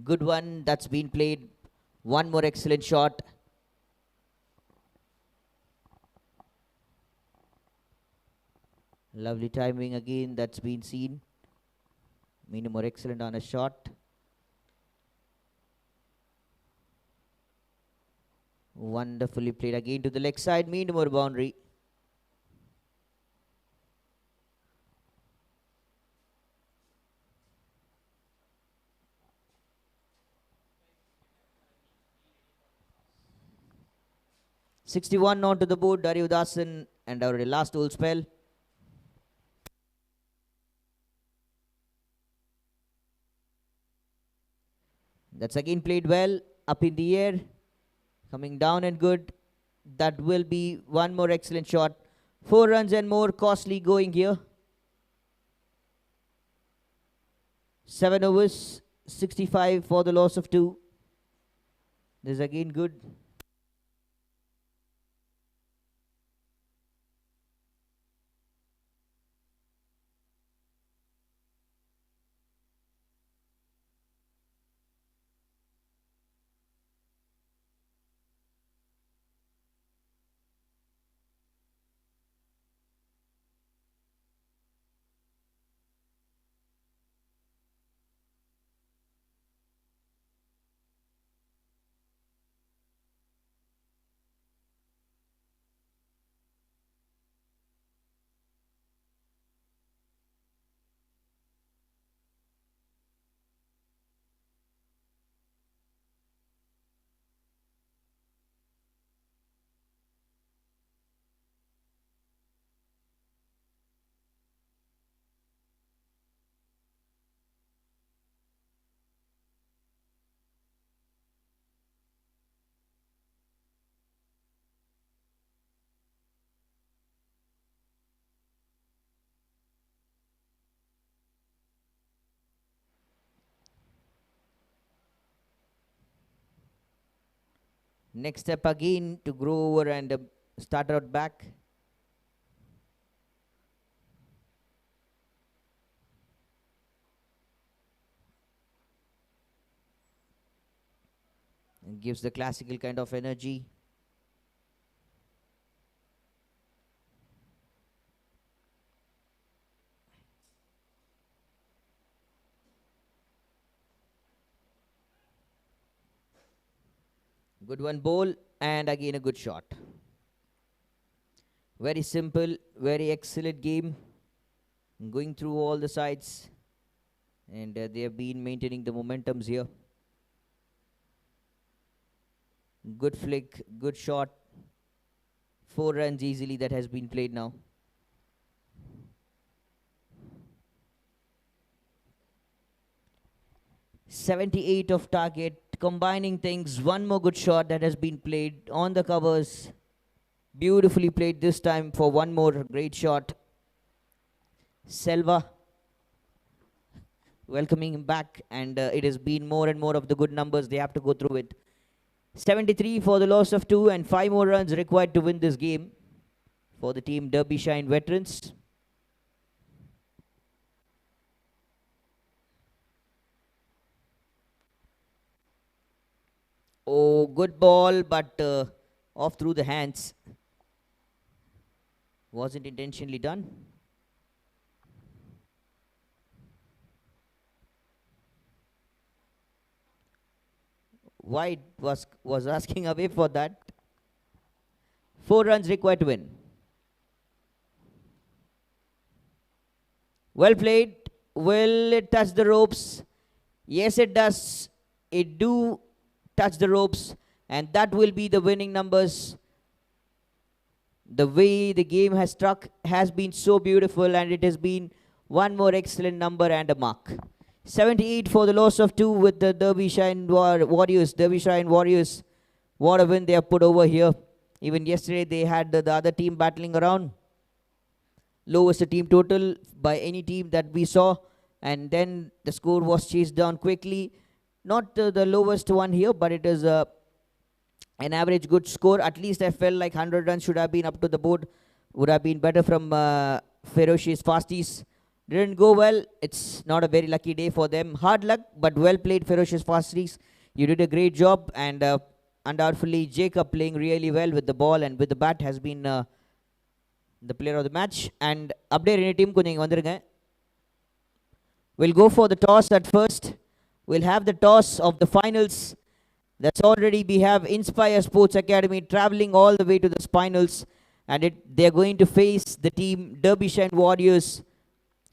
Good one. That's been played. One more excellent shot. Lovely timing again. That's been seen. Many more excellent on a shot. Wonderfully played again to the leg side. Mean more boundary. 61 onto the board, Daryudasan, and our last old spell. That's again played well, up in the air, coming down and good. That will be one more excellent shot. 4 runs and more, costly going here. 7 overs, 65 for the loss of 2. This is again good. Next step again to grow over and start out back. And gives the classical kind of energy. Good one ball, and again a good shot. Very simple, very excellent game. Going through all the sides, and they have been maintaining the momentums here. Good flick, good shot. 4 runs easily that has been played now. .78 of target, combining things. One more good shot that has been played on the covers. Beautifully played this time for one more great shot. Selva welcoming him back, and it has been more and more of the good numbers. They have to go through it. 73 for the loss of 2, and 5 more runs required to win this game for the team Derbyshire Veterans. Oh, good ball, but off through the hands. Wasn't intentionally done. White was asking away for that. 4 runs required to win. Well played. Will it touch the ropes? Yes, it does. It do touch the ropes, and that will be the winning numbers. The way the game has struck has been so beautiful, and it has been one more excellent number and a mark. 78 for the loss of 2 with the Derbyshire Warriors. Derbyshire Warriors, what a win they have put over here. Even yesterday they had the other team battling around. Lowest team total by any team that we saw, and then the score was chased down quickly. Not the lowest one here, but it is an average good score. At least I felt like 100 runs should have been up to the board. Would have been better from Ferocious Fasties. Didn't go well. It's not a very lucky day for them. Hard luck, but well played, Ferocious Fasties. You did a great job, and undoubtedly Jacob playing really well with the ball and with the bat has been the player of the match. And update any team kunning vandirunga. We'll go for the toss at first. We'll have the toss of the finals. That's already we have Inspire Sports Academy traveling all the way to the finals, and they're going to face the team Derbyshire Warriors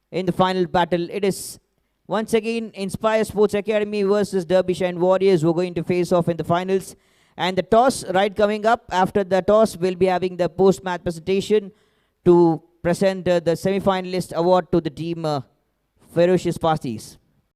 in the final battle. It is once again Inspire Sports Academy versus Derbyshire Warriors who are going to face off in the finals. And the toss right coming up. After the toss, we'll be having the post-match presentation to present the semi-finalist award to the team Ferocious Pasties.